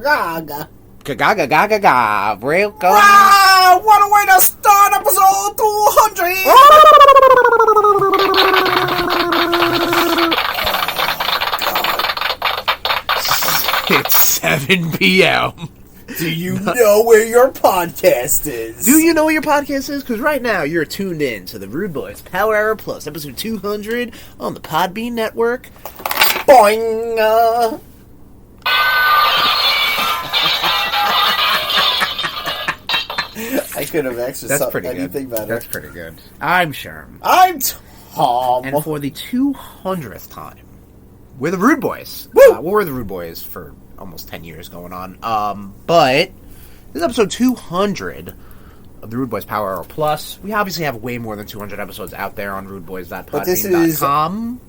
Gaga. Gaga gaga gaga. Welcome. Wow, what a way to start episode 200. It's 7 p.m. Do you know where your podcast is? Do you know where your podcast is? Because right now you're tuned in to the RudeBoyz Power Hour Plus, episode 200 on the Podbean network. Boing! I could have actually said anything better. That's pretty good. I'm Sherm. I'm Tom. And for the 200th time, we're the RudeBoyz. We're the RudeBoyz for almost 10 years going on. But this is episode 200 of the RudeBoyz Power Hour Plus. We obviously have way more than 200 episodes out there on rudeboyz.podbean.com.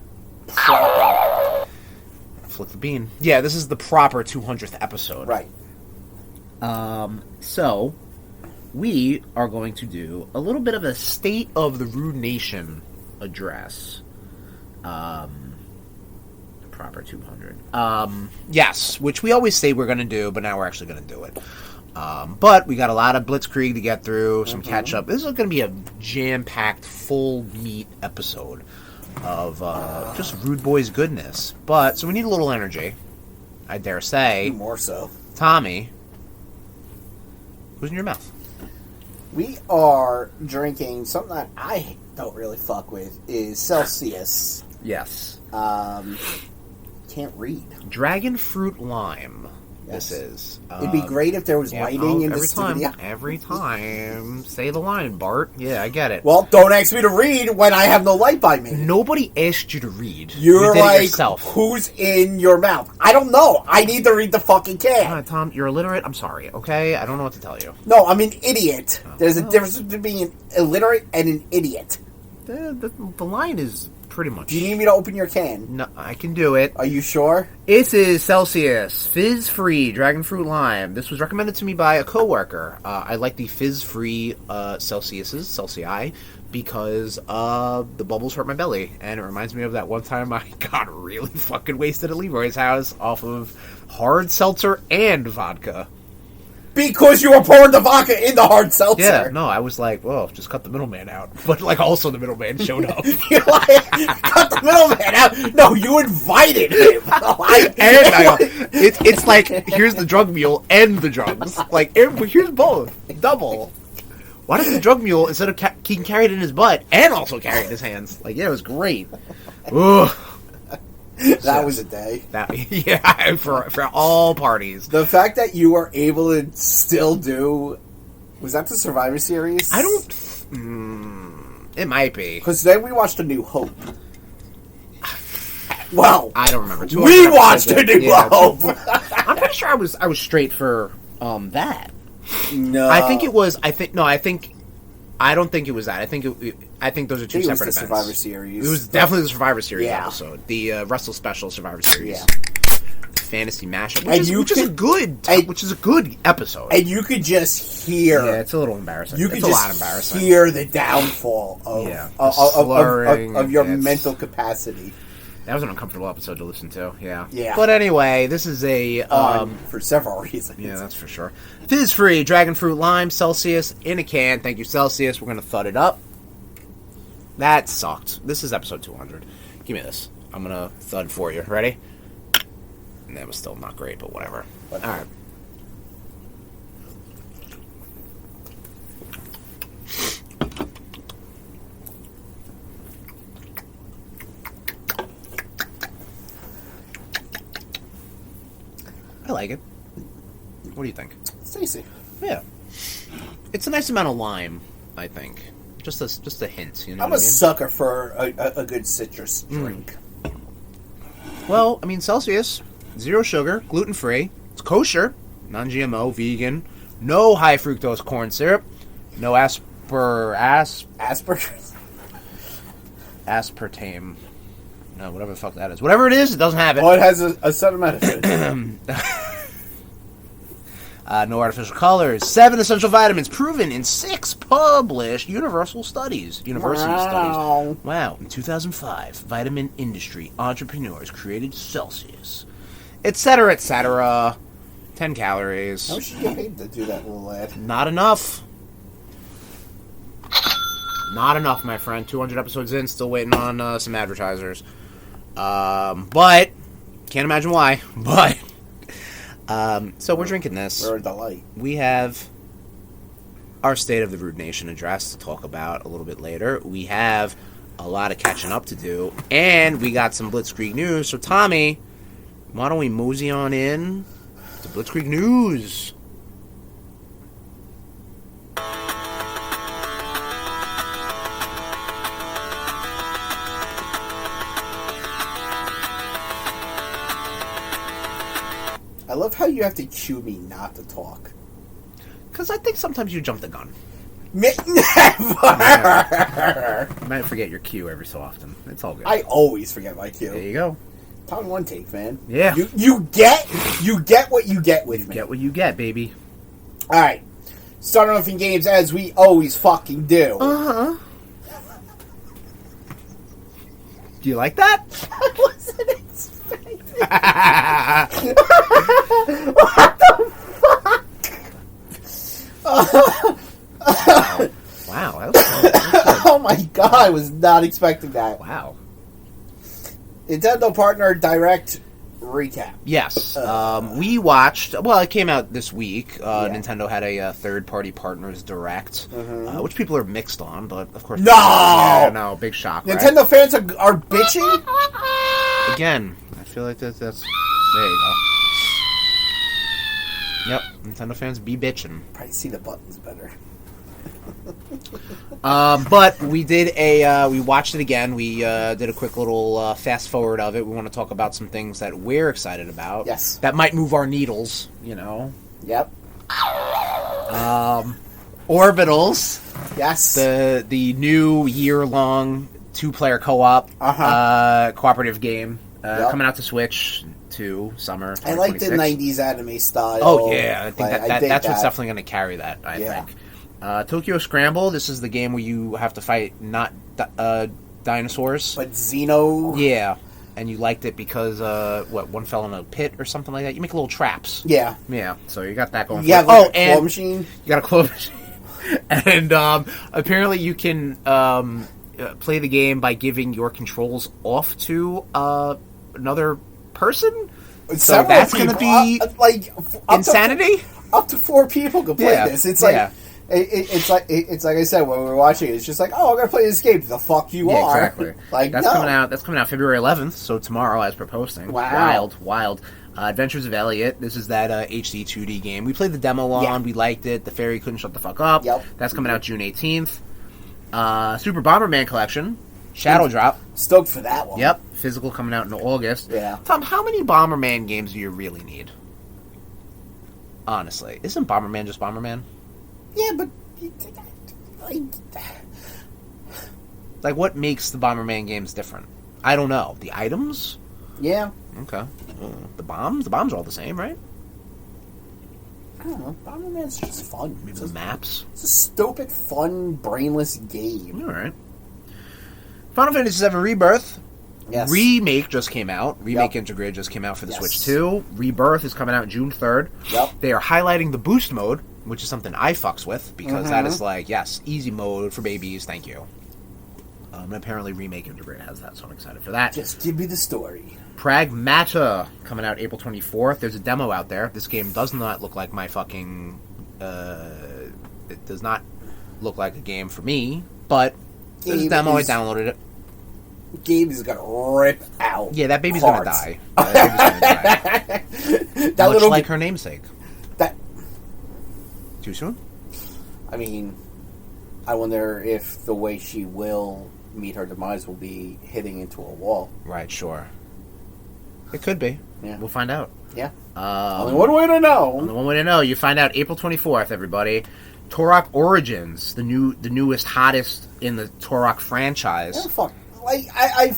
Flip the bean. Yeah, this is the proper 200th episode. Right. So, we are going to do a little bit of a State of the RudeNation Address. Proper 200. Yes, which we always say we're going to do, but now we're actually going to do it. But we got a lot of Blitzkrieg to get through, some catch-up. This is going to be a jam-packed, full-meat episode of just RudeBoyz goodness. But, so we need a little energy, I dare say. More so. Tommy, who's in your mouth? We are drinking something that I don't really fuck with, is Celsius. Yes. Can't read. Dragon Fruit Lime. Yes. This is. It'd be great if there was writing in the studio. Every time. Say the line, Bart. Yeah, I get it. Well, don't ask me to read when I have no light by me. Nobody asked you to read. You're you did like, it yourself. Who's in your mouth? I don't know. I need to read the fucking can. Tom, you're illiterate. I'm sorry, okay? I don't know what to tell you. No, I'm an idiot. There's a difference between being an illiterate and an idiot. The line is pretty much... Do you need me to open your can? No, I can do it. Are you sure? This is Celsius Fizz-Free Dragon Fruit Lime. This was recommended to me by a coworker. I like the fizz-free Celsius, because the bubbles hurt my belly. And it reminds me of that one time I got really fucking wasted at Leroy's house off of hard seltzer and vodka. Because you were pouring the vodka in the hard seltzer. Yeah, no, I was like, well, just cut the middleman out. But, like, also the middleman showed up. You're like, cut the middleman out? No, you invited him. It's like, here's the drug mule and the drugs. Like, here's both. Double. Why does the drug mule, instead of he can carry it in his butt, and also carry it in his hands? Like, yeah, it was great. Ugh. That was a day. Yeah, for all parties. The fact that you were able to still do... Was that the Survivor Series? I don't... it might be. Because then we watched A New Hope. Well... I don't remember. We watched A New Hope! I'm pretty sure I was straight for that. No. I think it was... I don't think it was that. I think those are two separate events. Survivor Series. It was definitely the Survivor Series Yeah. episode. The Wrestle Special Survivor Series. Yeah. Fantasy mashup, which is a good episode. And you could just hear... Yeah, it's a little embarrassing. You could it's a lot embarrassing. hear the downfall of your mental capacity. That was an uncomfortable episode to listen to, yeah. Yeah. But anyway, this is a... for several reasons. Yeah, that's for sure. Fizz-free Dragon Fruit Lime Celsius in a can. Thank you, Celsius. We're going to thud it up. That sucked. This is episode 200. Give me this. I'm going to thud for you. Ready? And that was still not great, but whatever. All right. I like it. What do you think? It's tasty. Yeah. It's a nice amount of lime, I think. Just a hint, you know. I'm a sucker for a good citrus drink. Well, I mean, Celsius, 0 sugar, gluten-free, it's kosher, non-GMO, vegan, no high fructose corn syrup, no aspartame. No, whatever the fuck that is. Whatever it is, it doesn't have it. Well, it has a set amount of it. No artificial colors. 7 essential vitamins proven in 6 published university studies. Wow. In 2005, vitamin industry entrepreneurs created Celsius, etc., etc. 10 calories. How much did you get paid to do that little ad? Not enough. Not enough, my friend. 200 episodes in, still waiting on some advertisers. But, can't imagine why. But, so we're drinking this. We're a delight. We have our State of the RudeNation Address to talk about a little bit later. We have a lot of catching up to do. And we got some Blitzkrieg news. So, Tommy, why don't we mosey on in to Blitzkrieg news? I love how you have to cue me not to talk. Because I think sometimes you jump the gun. Never! You might forget your cue every so often. It's all good. I always forget my cue. There you go. Time one take, man. Yeah. You get what you get with me. Get what you get, baby. Alright. Starting off in games as we always fucking do. Uh-huh. Do you like that? I wasn't expecting. What the fuck? Wow. That was good. Oh my god, I was not expecting that. Wow. Nintendo Partner Direct recap. Yes. We watched... Well, it came out this week. Yeah. Nintendo had a third-party Partners Direct, which people are mixed on, but of course... No! Yeah, no, big shock, Nintendo right? fans are bitching? Again, I feel like that's... There you go. Yep, Nintendo fans be bitching. Probably see the buttons better. But we did we watched it again. We did a quick little fast forward of it. We want to talk about some things that we're excited about. Yes. That might move our needles, you know. Yep. Orbitals. Yes. The new year-long 2-player co-op cooperative game coming out to Switch to summer 2026. I like the 90s anime style. Oh, yeah. I think I dig that's what's that. definitely going to carry that, I think. Tokyo Scramble, this is the game where you have to fight not dinosaurs. But Xeno... Yeah. And you liked it because, one fell in a pit or something like that? You make little traps. Yeah. Yeah, so you got that going You have for it. a claw machine? You got a claw machine. And apparently you can play the game by giving your controls off to another person. So that's going to be insanity. Up to 4 people can play this. It's like it's like I said when we were watching it. It's just like, oh, I'm gonna play this game. The fuck you are? Exactly. Like that's coming out. That's coming out February 11th. So tomorrow, as per posting. Wow. Wild. Adventures of Elliot. This is that HD 2D game. We played the demo on. Yeah. We liked it. The fairy couldn't shut the fuck up. Yep. That's coming out June 18th. Super Bomberman Collection. Shadow Drop. Stoked for that one. Yep. Physical coming out in August. Yeah. Tom, how many Bomberman games do you really need? Honestly, isn't Bomberman just Bomberman? Yeah, but like, what makes the Bomberman games different? I don't know. The items? Yeah. Okay. The bombs? The bombs are all the same, right? I don't know. Bomberman's just fun. Maybe the maps? It's a stupid, fun, brainless game. Alright. Final Fantasy VII Rebirth. Yes. Remake just came out. Remake Intergrade just came out for the Switch 2. Rebirth is coming out June 3rd. Yep. They are highlighting the boost mode, which is something I fucks with, because that is like, yes, easy mode for babies, thank you. And apparently Remake Intergrade has that, so I'm excited for that. Just give me the story. Pragmata, coming out April 24th. There's a demo out there. This game does not look like my fucking... it does not look like a game for me, but there's a demo, I downloaded it. Game is gonna rip out. Yeah, that baby's parts. gonna die. That baby's gonna die. That Much little like her namesake. That. Too soon? I mean, I wonder if the way she will meet her demise will be hitting into a wall. Right, sure. It could be. Yeah. We'll find out. Yeah. Only one way to know. Only one way to know. You find out April 24th, everybody. Turok Origins, the newest, hottest in the Turok franchise. Yeah, fuck. Like, I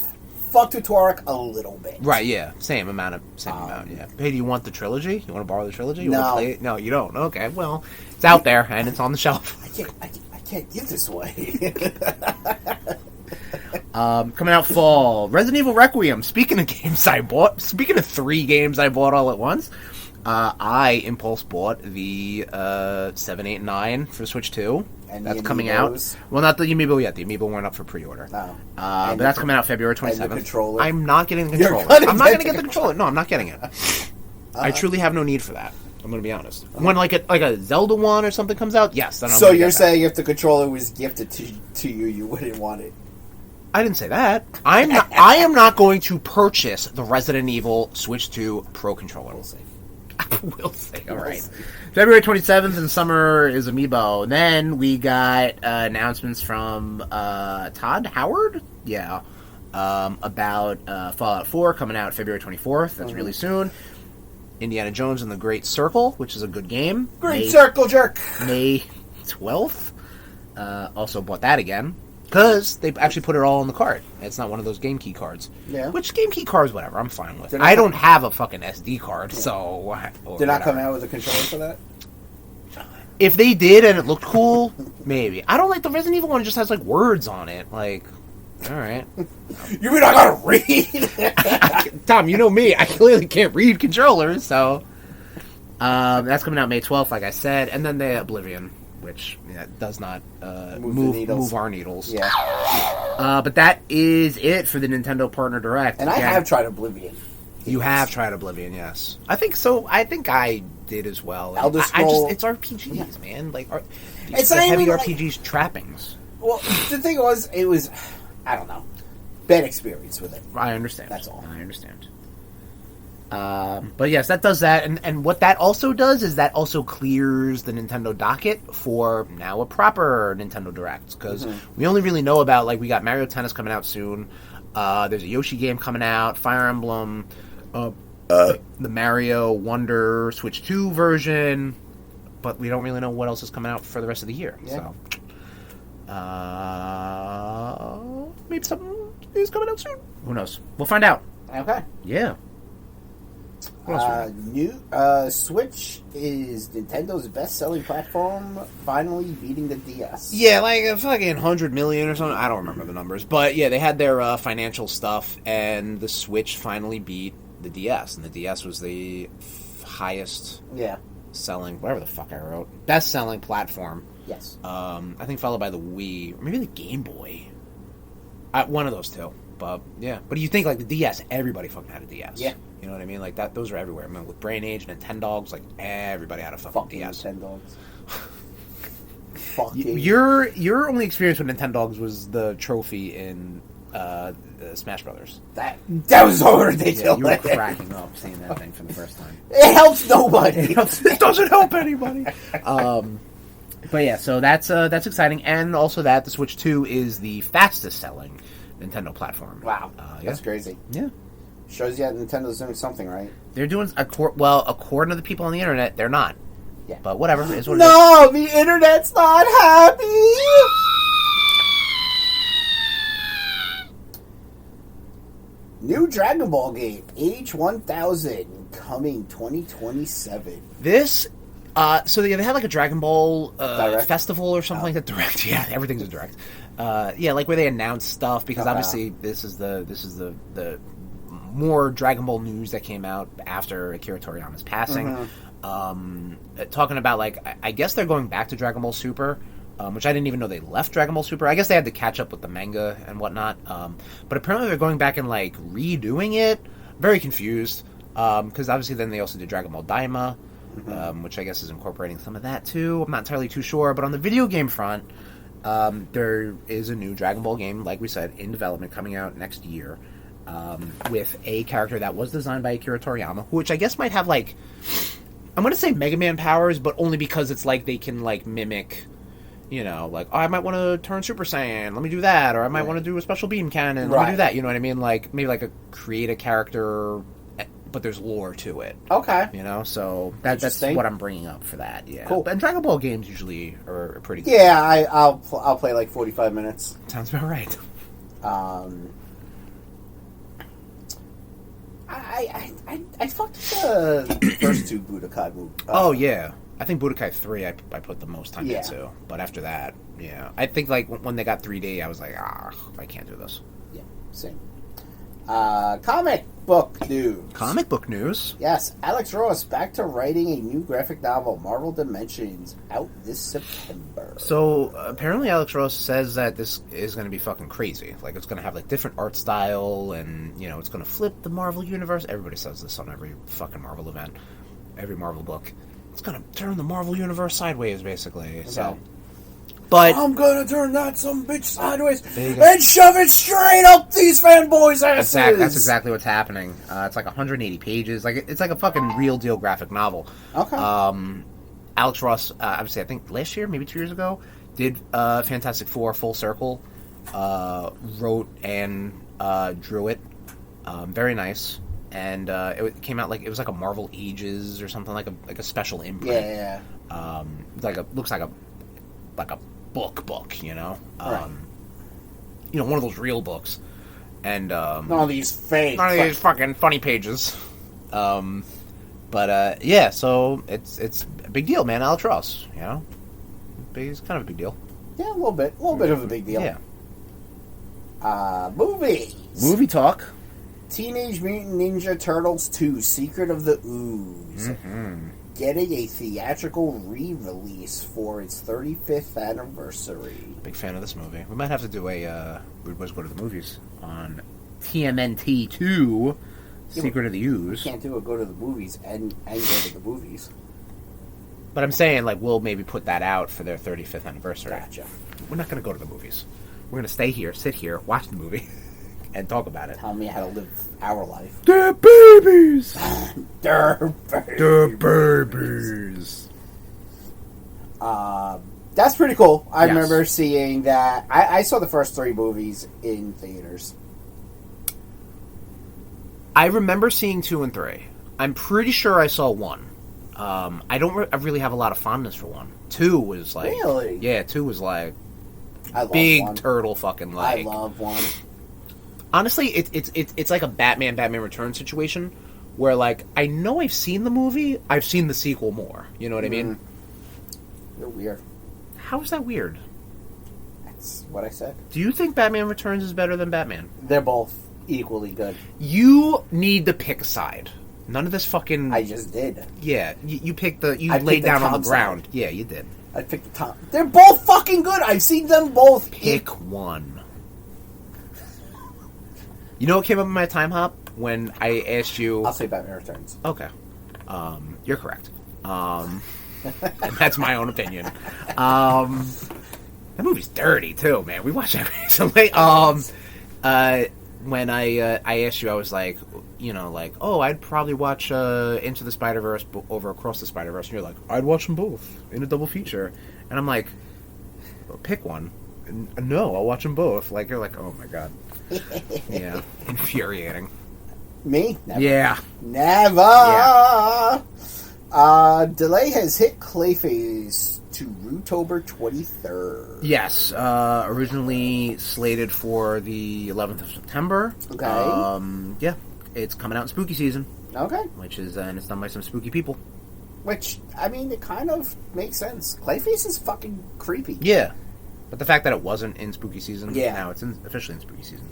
fucked with Turok a little bit. Right, yeah. Same amount, yeah. Hey, do you want the trilogy? You want to borrow the trilogy? You No. want to play it? No, you don't. Okay, well, it's out there, and it's on the shelf. I can't give this away. Coming out fall. Resident Evil Requiem. Speaking of games I bought, speaking of 3 games I bought all at once, I impulse bought the 7, 8, 9 for Switch 2. And that's the coming Amiibos? out. Well, not the Amiibo yet. The Amiibo weren't up for pre-order. No. But that's coming out February 27th. And the controller? I'm not getting the You're controller. I'm not going to the get the controller. No, I'm not getting it. I truly have no need for that. I'm going to be honest. When like a Zelda one or something comes out, yes. Then I'm so gonna you're get that. saying if the controller was gifted to you, you wouldn't want it? I didn't say that. I am not going to purchase the Resident Evil Switch 2 Pro controller. We'll see. We'll see. All right. February 27th in summer is Amiibo. Then we got announcements from Todd Howard. Yeah. About Fallout 4 coming out February 24th. That's really soon. Indiana Jones and the Great Circle, which is a good game. Great Circle Jerk. May 12th. Also bought that again. Because they actually put it all in the cart. It's not one of those game key cards. Yeah. Which game key cards, whatever, I'm fine with. I don't have a fucking SD card, so... They're not coming out with a controller for that? If they did and it looked cool, maybe. I don't like the Resident Evil one. It just has, like, words on it. Like, alright. You mean I gotta read? Tom, you know me. I clearly can't read controllers, so... that's coming out May 12th, like I said. And then the Oblivion, which does not move our needles. Yeah. But that is it for the Nintendo Partner Direct. And I have tried Oblivion. You have tried Oblivion, yes. I think so. I think I did as well. Elder Scroll. It's RPGs, man. Like, It's the not heavy even RPGs trappings. Well, the thing was, I don't know, bad experience with it. I understand. That's all. I understand. But yes, that does that, and what that also does is that also clears the Nintendo docket for now a proper Nintendo Direct, because we only really know about, like, we got Mario Tennis coming out soon, there's a Yoshi game coming out, Fire Emblem, the Mario Wonder Switch 2 version, but we don't really know what else is coming out for the rest of the year, so... maybe something is coming out soon. Who knows? We'll find out. Okay. Yeah. Switch is Nintendo's best-selling platform, finally beating the DS. Yeah, like a fucking 100 million or something. I don't remember the numbers, but yeah, they had their financial stuff, and the Switch finally beat the DS, and the DS was the highest selling, whatever the fuck I wrote, best-selling platform. Yes. I think followed by the Wii, or maybe the Game Boy. One of those two. But yeah, but you think like the DS, everybody fucking had a DS. Yeah. You know what I mean? Like that, those are everywhere. I mean, with Brain Age, Nintendogs, like everybody had a fucking DS. Nintendogs. Your only experience with Nintendogs was the trophy in Smash Brothers. That was so ridiculous. Yeah, you were cracking up seeing that thing for the first time. It helps nobody. It doesn't help anybody. But yeah, so that's exciting, and also that the Switch 2 is the fastest selling Nintendo platform. Wow, that's crazy. Yeah, shows you that Nintendo's doing something right. They're doing according to the people on the internet, they're not. Yeah, but whatever. It is what no, the internet's not happy. New Dragon Ball game, Age 1000, coming 2027. This. So they had like a Dragon Ball festival or something like that. Direct, yeah, everything's a direct. Yeah, like where they announce stuff, because obviously this is the more Dragon Ball news that came out after Akira Toriyama's passing. Talking about, like, I guess they're going back to Dragon Ball Super, which I didn't even know they left Dragon Ball Super. I guess they had to catch up with the manga and whatnot. But apparently they're going back and like redoing it. Very confused, because obviously then they also did Dragon Ball Daima. Which I guess is incorporating some of that too. I'm not entirely too sure, but on the video game front, there is a new Dragon Ball game, like we said, in development, coming out next year, with a character that was designed by Akira Toriyama, which I guess might have, like, I'm going to say Mega Man powers, but only because it's like they can, like, mimic, you know, like, oh, I might want to turn Super Saiyan, let me do that, or I might want to do a special beam cannon, let me do that, you know what I mean? Like, maybe like create a character, but there's lore to it. Okay. You know, so that's what I'm bringing up for that. Yeah. Cool. And Dragon Ball games usually are pretty good. Yeah, I'll play like 45 minutes. Sounds about right. I fucked the first two Budokai movies. Oh, yeah. I think Budokai 3 I put the most time into. But after that, yeah. I think, like, when they got 3D, I was like, I can't do this. Yeah, same. Comic book news. Comic book news? Yes, Alex Ross back to writing a new graphic novel, Marvel Dimensions, out this September. So, apparently Alex Ross says that this is going to be fucking crazy. Like, it's going to have, like, different art style, and, you know, it's going to flip the Marvel universe. Everybody says this on every fucking Marvel event. Every Marvel book. It's going to turn the Marvel universe sideways, basically. Okay. So... But I'm gonna turn that some bitch sideways and shove it straight up these fanboys' asses. That's exactly what's happening. It's like 180 pages. Like it's like a fucking real deal graphic novel. Okay. Alex Ross, obviously, I think last year, maybe 2 years ago, did Fantastic Four Full Circle. Wrote and drew it. Very nice. And it came out like it was like a Marvel Ages or something, like a special imprint. Yeah. Looks like a book, you know? Right. You know, one of those real books. And, none of these fake. None of these fucking funny pages. Yeah, so it's a big deal, man. Alex Ross, you know? He's kind of a big deal. Yeah, a little bit. A little bit of a big deal. Yeah. Movies. Movie talk. Teenage Mutant Ninja Turtles 2, Secret of the Ooze. Mm-hmm. Getting a theatrical re-release for its 35th anniversary. Big fan of this movie. We might have to do a RudeBoyz Go to the Movies on TMNT 2, Secret of the Ooze. You can't do a go to the movies and go to the movies. But I'm saying, like, we'll maybe put that out for their 35th anniversary. Gotcha. We're not going to go to the movies. We're going to stay here, sit here, watch the movie, and talk about it. Tell me how to live our life. They're babies! They're babies! They're babies! That's pretty cool. I Yes. remember seeing that. I saw the first 3 movies in theaters. I remember seeing 2 and 3. I'm pretty sure I saw 1. I don't I really have a lot of fondness for 1. 2 was like... Really? Yeah, 2 was like... I love big 1. turtle fucking like... I love 1. Honestly, it's like a Batman Returns situation where, like, I know I've seen the movie, I've seen the sequel more. You know what I mean? You're weird. How is that weird? That's what I said. Do you think Batman Returns is better than Batman? They're both equally good. You need to pick a side. None of this fucking... I just did. Yeah, you picked the... You I laid picked down the on the top ground. side. Yeah, you did. I picked the top. They're both fucking good. I've seen them both. Pick one. You know what came up in my time hop when I asked you... I'll say Batman Returns. Okay. You're correct. And that's my own opinion. That movie's dirty, too, man. We watched that recently. When I asked you, I was like, you know, like, oh, I'd probably watch Into the Spider-Verse over Across the Spider-Verse. And you're like, I'd watch them both in a double feature. And I'm like, well, pick one. And, no, I'll watch them both. Like, you're like, oh, my God. Yeah. Infuriating. Me? Never. Yeah. Never! Yeah. Delay has hit Clayface to Rootober 23rd. Yes. Originally slated for the 11th of September. Okay. Yeah. It's coming out in spooky season. Okay. Which is, and it's done by some spooky people. Which, I mean, it kind of makes sense. Clayface is fucking creepy. Yeah. But the fact that it wasn't in spooky season, yeah. Now it's officially in spooky season.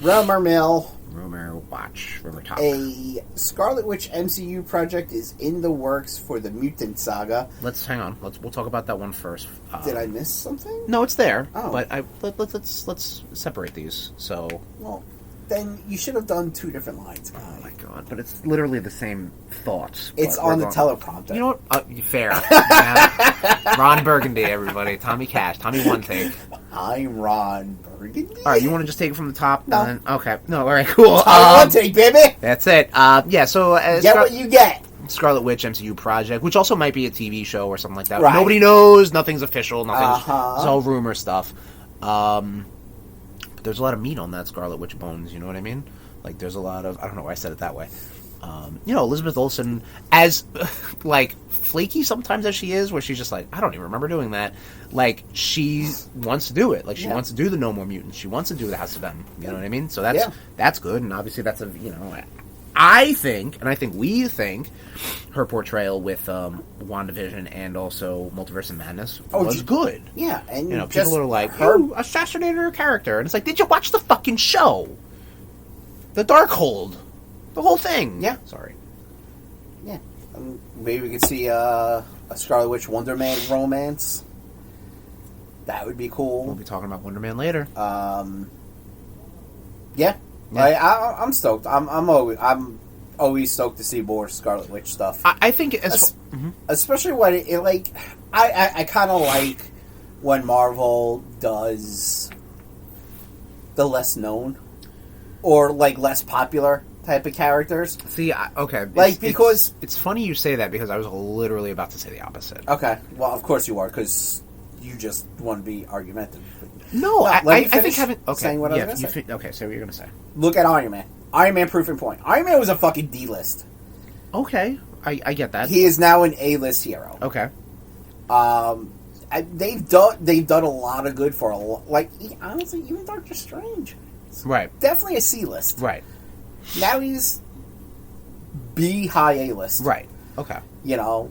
Rumor mill. Rumor watch. Rumor talk. A Scarlet Witch MCU project is in the works for the Mutant Saga. Let's hang on. We'll talk about that one first. Did I miss something? No, it's there. Oh. But let's separate these. So. Well, then you should have done 2 different lines, guy. Oh my God! But it's literally the same thoughts. It's on the teleprompter. You know what? Fair. Yeah. Ron Burgundy, everybody. Tommy Cash. Tommy One Take. I'm Ron Burgundy. All right, you want to just take it from the top? No. And then, okay. No. All right. Cool. Tommy One Take, baby. That's it. Yeah. So get what you get. Scarlet Witch MCU project, which also might be a TV show or something like that. Right. Nobody knows. Nothing's official. Nothing's. It's all rumor stuff. But there's a lot of meat on that Scarlet Witch bones. You know what I mean? Like, there's a lot of... I don't know why I said it that way. You know, Elizabeth Olsen, as, like, flaky sometimes as she is, where she's just like, I don't even remember doing that. Like, she wants to do it. Like, she wants to do the No More Mutants. She wants to do the House of M. You know what I mean? So that's good, and obviously that's a, you know... I think, and I think we think, her portrayal with WandaVision and also Multiverse of Madness was good. Yeah, and you know, people are like, her you assassinated her character. And it's like, did you watch the fucking show? The Darkhold. The whole thing. Yeah. Sorry. Yeah. Maybe we could see a Scarlet Witch Wonder Man romance. That would be cool. We'll be talking about Wonder Man later. Yeah. I'm stoked. I'm always stoked to see more Scarlet Witch stuff. I think especially when it like I kind of like when Marvel does the less known or like less popular type of characters. See, okay, like because it's funny you say that because I was literally about to say the opposite. Okay, well, of course you are because you just want to be argumentative. No, I think having saying what I was going to say. Okay, say what you're going to say. Look at Iron Man. Iron Man proof and point. Iron Man was a fucking D-list. Okay, I get that. He is now an A-list hero. Okay. They've done a lot of good for a lot. Like honestly, even Doctor Strange, right? Definitely a C-list. Right. Now he's B high A-list. Right. Okay. You know.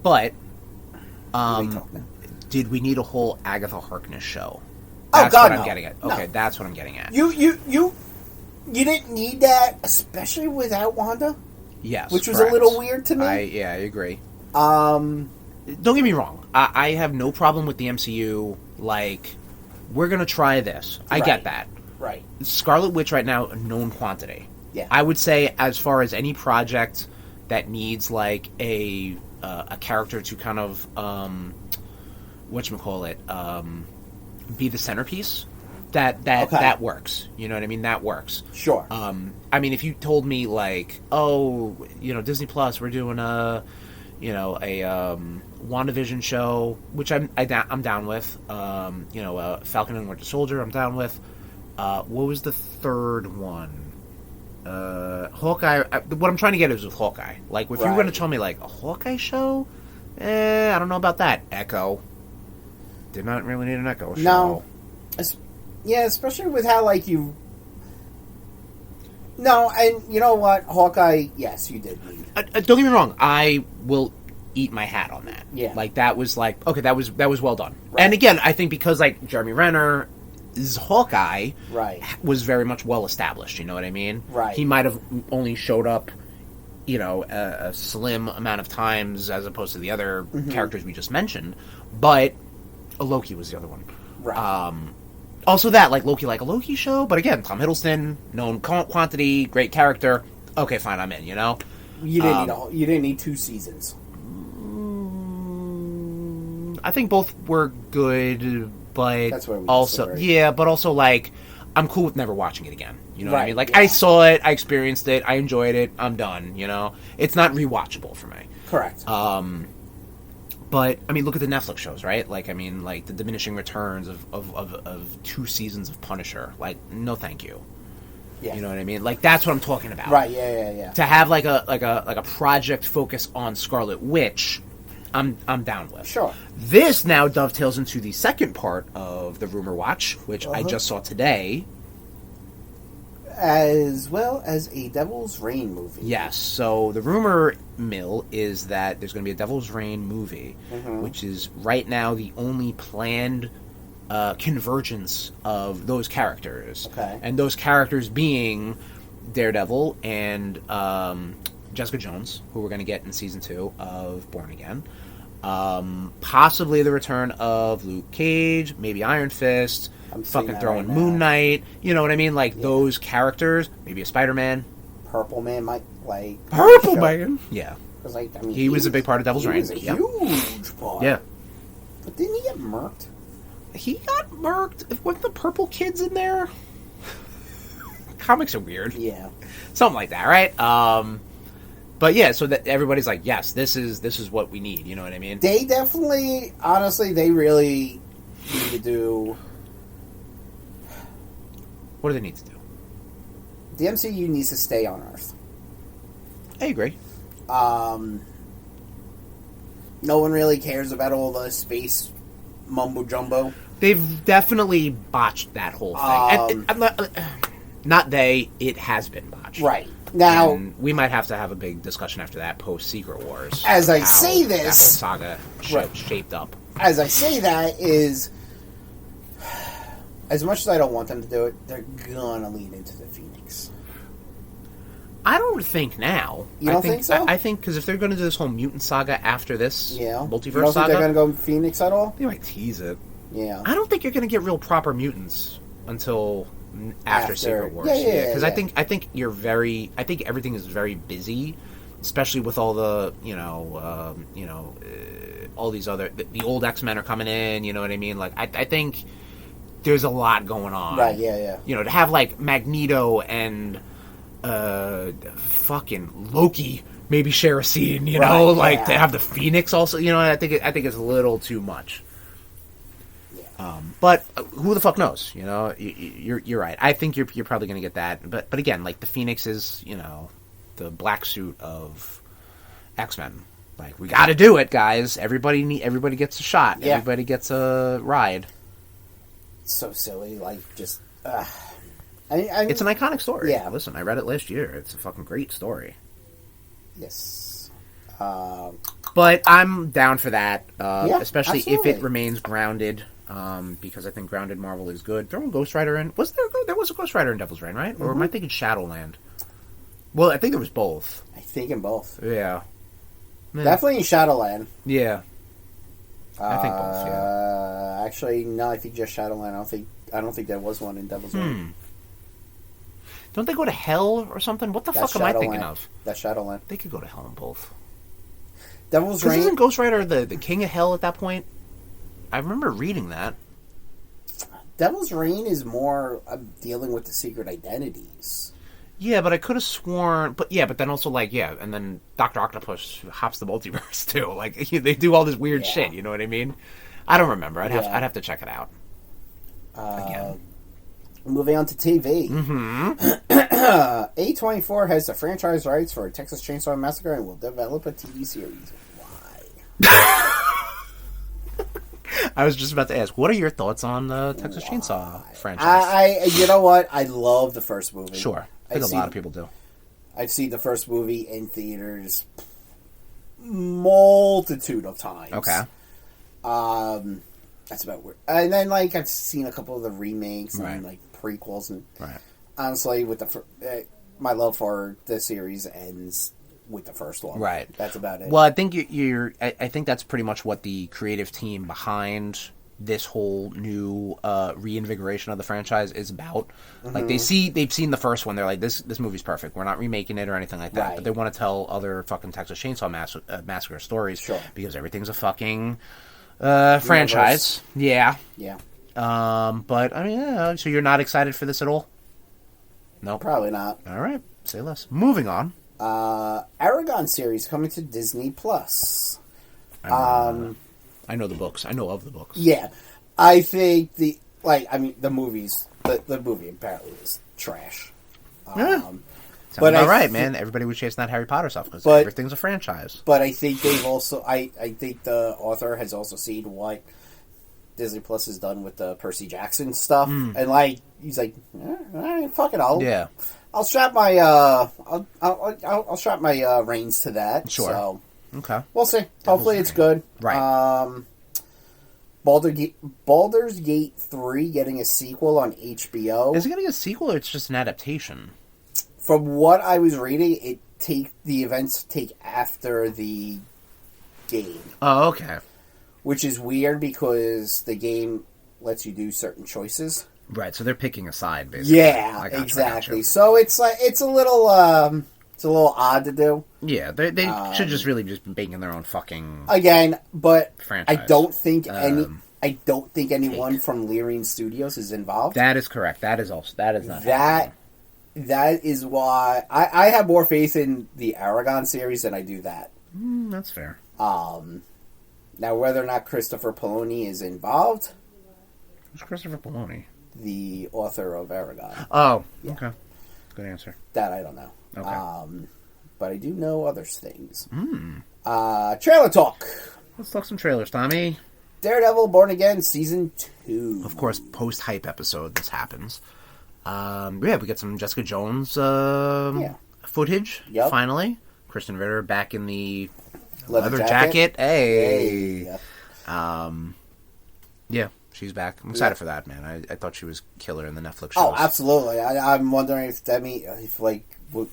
But did we need a whole Agatha Harkness show? That's what I'm no. getting at. Okay, No. that's what I'm getting at. You didn't need that, especially without Wanda. Yes, which was correct. a little weird to me. I agree. Don't get me wrong. I have no problem with the MCU. Like, we're gonna try this. I get that. Right. Scarlet Witch right now, a known quantity. Yeah. I would say, as far as any project that needs like a character to kind of whatchamacallit, be the centerpiece, that works. You know what I mean? That works. Sure. I mean, if you told me like, oh, Disney Plus, we're doing a WandaVision show, which I'm down with. Falcon and Winter Soldier, I'm down with. What was the third one? Hawkeye. What I'm trying to get is with Hawkeye. Like, if you were going to tell me like a Hawkeye show, I don't know about that. Echo. Did not really need an Echo show. No. Yeah, especially with how like you. No, and you know what, Hawkeye. Yes, you did need. Don't get me wrong. I will eat my hat on that. Yeah. Like that was like okay. That was well done. Right. And again, I think because like Jeremy Renner. Hawkeye was very much well established. You know what I mean? Right. He might have only showed up, a slim amount of times as opposed to the other characters we just mentioned. But Loki was the other one. Right. Also, that Loki, like a Loki show. But again, Tom Hiddleston, known quantity, great character. Okay, fine, I'm in. You didn't need 2 seasons. I think both were good. But that's where we also, but also, like, I'm cool with never watching it again. You know what I mean? Like, yeah. I saw it, I experienced it, I enjoyed it, I'm done, It's not rewatchable for me. Correct. But, I mean, look at the Netflix shows, right? Like, I mean, like, the diminishing returns of 2 seasons of Punisher. Like, no thank you. Yeah. You know what I mean? Like, that's what I'm talking about. Right, yeah. To have, like a project focus on Scarlet Witch... I'm down with. Sure. This now dovetails into the second part of the Rumor Watch, which I just saw today. As well as a Devil's Reign movie. Yes. So the rumor mill is that there's going to be a Devil's Reign movie, which is right now the only planned convergence of those characters. Okay. And those characters being Daredevil and Jessica Jones, who we're going to get in season 2 of Born Again. Possibly the return of Luke Cage, maybe Iron Fist, fucking throwing Moon Knight. You know what I mean? Like those characters. Maybe a Spider-Man. Purple Man might Purple Man. Yeah. Because I mean, he was a big part of Devil's Reign. He was a huge part. Yeah. But didn't he get murked? He got murked. Weren't the purple kids in there? Comics are weird. Yeah. Something like that, right? But yeah, so that everybody's like, yes, this is what we need. You know what I mean? They definitely, honestly, they really need to do. What do they need to do? The MCU needs to stay on Earth. I agree. No one really cares about all the space mumbo jumbo. They've definitely botched that whole thing. And not they. It has been botched. Right. Now, and we might have to have a big discussion after that post Secret Wars. As I say this, that whole saga shaped up. As I say that is, as much as I don't want them to do it, they're gonna lean into the Phoenix. I don't think now. You don't think so? I think because if they're going to do this whole mutant saga after this multiverse you don't saga, think they're going to go Phoenix at all? they might tease it. Yeah. I don't think you're going to get real proper mutants until after Secret Wars. Yeah. Because I think everything is very busy, especially with all the all these other the old X-Men are coming in. You know what I mean? Like I think there's a lot going on. Right. Yeah. You know, to have like Magneto and fucking Loki maybe share a scene, to have the Phoenix also, I think it's a little too much. Yeah. But who the fuck knows? You're right. I think you're probably going to get that. But again, like the Phoenix is, the black suit of X-Men. Like we got to do it, guys. Everybody gets a shot. Yeah. Everybody gets a ride. It's so silly, like just. It's an iconic story. Yeah. Listen, I read it last year. It's a fucking great story. Yes. But I'm down for that, especially absolutely. if it remains grounded, because I think grounded Marvel is good. Throw a Ghost Rider in. There was a Ghost Rider in Devil's Reign, right? Mm-hmm. Or am I thinking Shadowland? Well, I think there was both. I think in both. Yeah. Definitely in Shadowland. Yeah. I think both, yeah. Actually, no, I think just Shadowland. I don't think there was one in Devil's Reign. Don't they go to hell or something? What the fuck am I thinking of? That's Shadowland. They could go to hell in both. Devil's Reign. Isn't Ghost Rider the king of hell at that point? I remember reading that. Devil's Reign is more dealing with the secret identities. Yeah, but I could have sworn... But then also, and then Dr. Octopus hops the multiverse, too. Like, they do all this weird shit, you know what I mean? I don't remember. I'd have to check it out. Again. Moving on to TV. Mm-hmm. A24 has the franchise rights for Texas Chainsaw Massacre and will develop a TV series. Why? I was just about to ask, what are your thoughts on the Texas Chainsaw franchise? You know what? I love the first movie. Sure. I think a lot of people do. I've seen the first movie in theaters multitude of times. Okay. That's about weird. And then, I've seen a couple of the remakes and, prequels. And honestly, with my love for the series ends with the first one. Right. That's about it. Well, I think I think that's pretty much what the creative team behind this whole new reinvigoration of the franchise is about. Mm-hmm. Like they've seen the first one. They're like, this movie's perfect. We're not remaking it or anything like that. Right. But they want to tell other fucking Texas Chainsaw Massacre stories. Sure. Because everything's a fucking franchise. Yeah. Yeah. But I mean, so you're not excited for this at all? No, probably not. All right, say less. Moving on. Aragon series coming to Disney Plus. I know the books. I know of the books. Yeah, I think the movies. The movie apparently is trash. Sounds about right, man. Everybody was chasing that Harry Potter stuff because everything's a franchise. But I think they've also. I think the author has also seen what Disney Plus has done with the Percy Jackson stuff, and he's like, all right, fuck it, I'll strap my I'll strap my reins to that. Sure. So, okay. We'll see. Hopefully, it's good. Right. Baldur's Gate 3 getting a sequel on HBO. Is it getting a sequel or it's just an adaptation? From what I was reading, the events take after the game. Oh, okay. Which is weird because the game lets you do certain choices. Right, so they're picking a side, basically. Yeah, exactly. So it's a little odd to do. Yeah, they should just really just be making their own fucking but franchise. I don't think anyone from Lyrian Studios is involved. That is correct. That is not happening. That is why I have more faith in the Aragon series than I do that. That's fair. Now, whether or not Christopher Poloni is involved... Who's Christopher Poloni? The author of Aragon. Oh, yeah. Okay. Good answer. That I don't know. Okay. But I do know other things. Trailer talk. Let's talk some trailers, Tommy. Daredevil Born Again Season 2. Of course, post-hype episode, this happens. We get some Jessica Jones footage, finally. Kristen Ritter back in the leather jacket. Hey. Yeah. Yeah. She's back. I'm excited for that, man. I thought she was killer in the Netflix shows. Oh, absolutely. I'm wondering if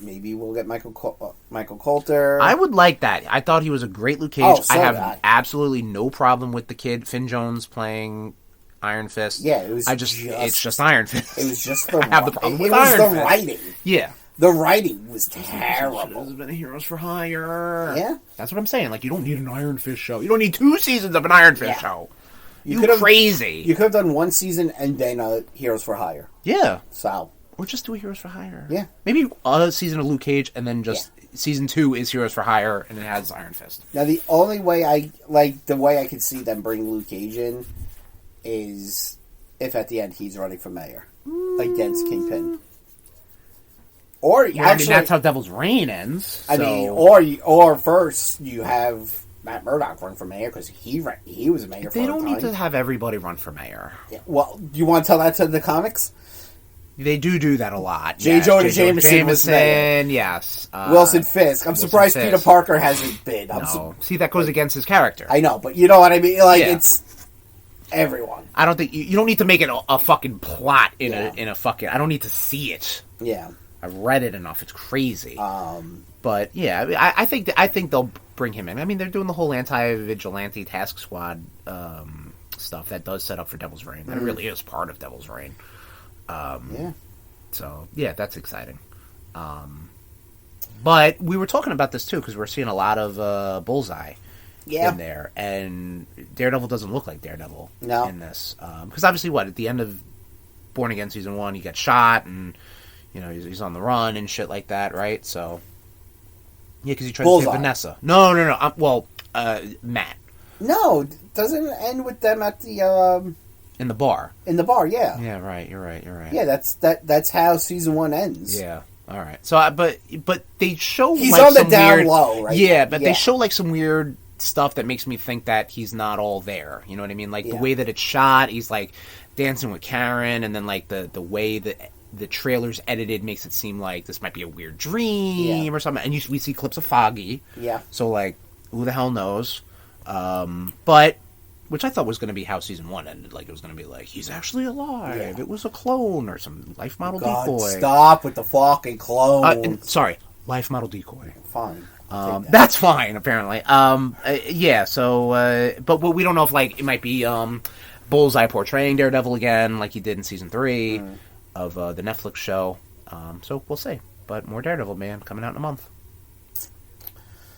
maybe we'll get Michael Coulter. I would like that. I thought he was a great Luke Cage. Oh, so I have absolutely no problem with the kid Finn Jones playing Iron Fist. Yeah, it was. It's just Iron Fist. It was just the. I have the problem with Iron Fist. Fist. Writing. Yeah. The writing was terrible. Should have been Heroes for Hire. Yeah. That's what I'm saying. Like, you don't need an Iron Fist show. You don't need 2 seasons of an Iron Fist show. You crazy. You could have done 1 season and then Heroes for Hire. Yeah. So. Or just do a Heroes for Hire. Yeah. Maybe a season of Luke Cage and then just season 2 is Heroes for Hire and it has Iron Fist. Now, the only way the way I could see them bring Luke Cage in is if at the end he's running for mayor against Kingpin. Or yeah, actually, that's how Devil's Reign ends. I mean, or first you have Matt Murdock run for mayor because he was a mayor. They don't need to have everybody run for mayor. Yeah, well, do you want to tell that to the comics? They do that a lot. J. Jonah Jameson was mayor. Yes. Wilson Fisk. I'm surprised Peter Parker hasn't been. See, that goes against his character. I know, but you know what I mean. Like it's everyone. I don't think you don't need to make it a fucking plot in a fucking. I don't need to see it. Yeah. I've read it enough. It's crazy. But yeah, I think they'll bring him in. I mean, they're doing the whole anti-vigilante task squad stuff that does set up for Devil's Reign. That really is part of Devil's Reign. Yeah. So yeah, that's exciting. But we were talking about this too because we're seeing a lot of Bullseye in there, and Daredevil doesn't look like Daredevil in this. Because obviously, at the end of Born Again season 1, he gets shot and. You know, he's on the run and shit like that, right? So, yeah, because he tries to save Vanessa. No. Matt. No, doesn't it end with them at the in the bar? In the bar, yeah. Yeah, right. You're right. Yeah, that's how season 1 ends. Yeah. All right. So, but they show he's like on the some down weird, low, right? Yeah, but they show like some weird stuff that makes me think that he's not all there. You know what I mean? Like the way that it's shot, he's like dancing with Karen, and then like the way that the trailer's edited makes it seem like this might be a weird dream or something. And we see clips of Foggy. Yeah. So, like, who the hell knows? But, which I thought was going to be how season 1 ended. Like, it was going to be like, he's actually alive. Yeah. It was a clone or some life model decoy. Stop with the fucking clone. Sorry, life model decoy. Fine. That's fine, apparently. But we don't know if, like, it might be Bullseye portraying Daredevil again, like he did in season 3. Of the Netflix show. So we'll see. But more Daredevil, man, coming out in a month.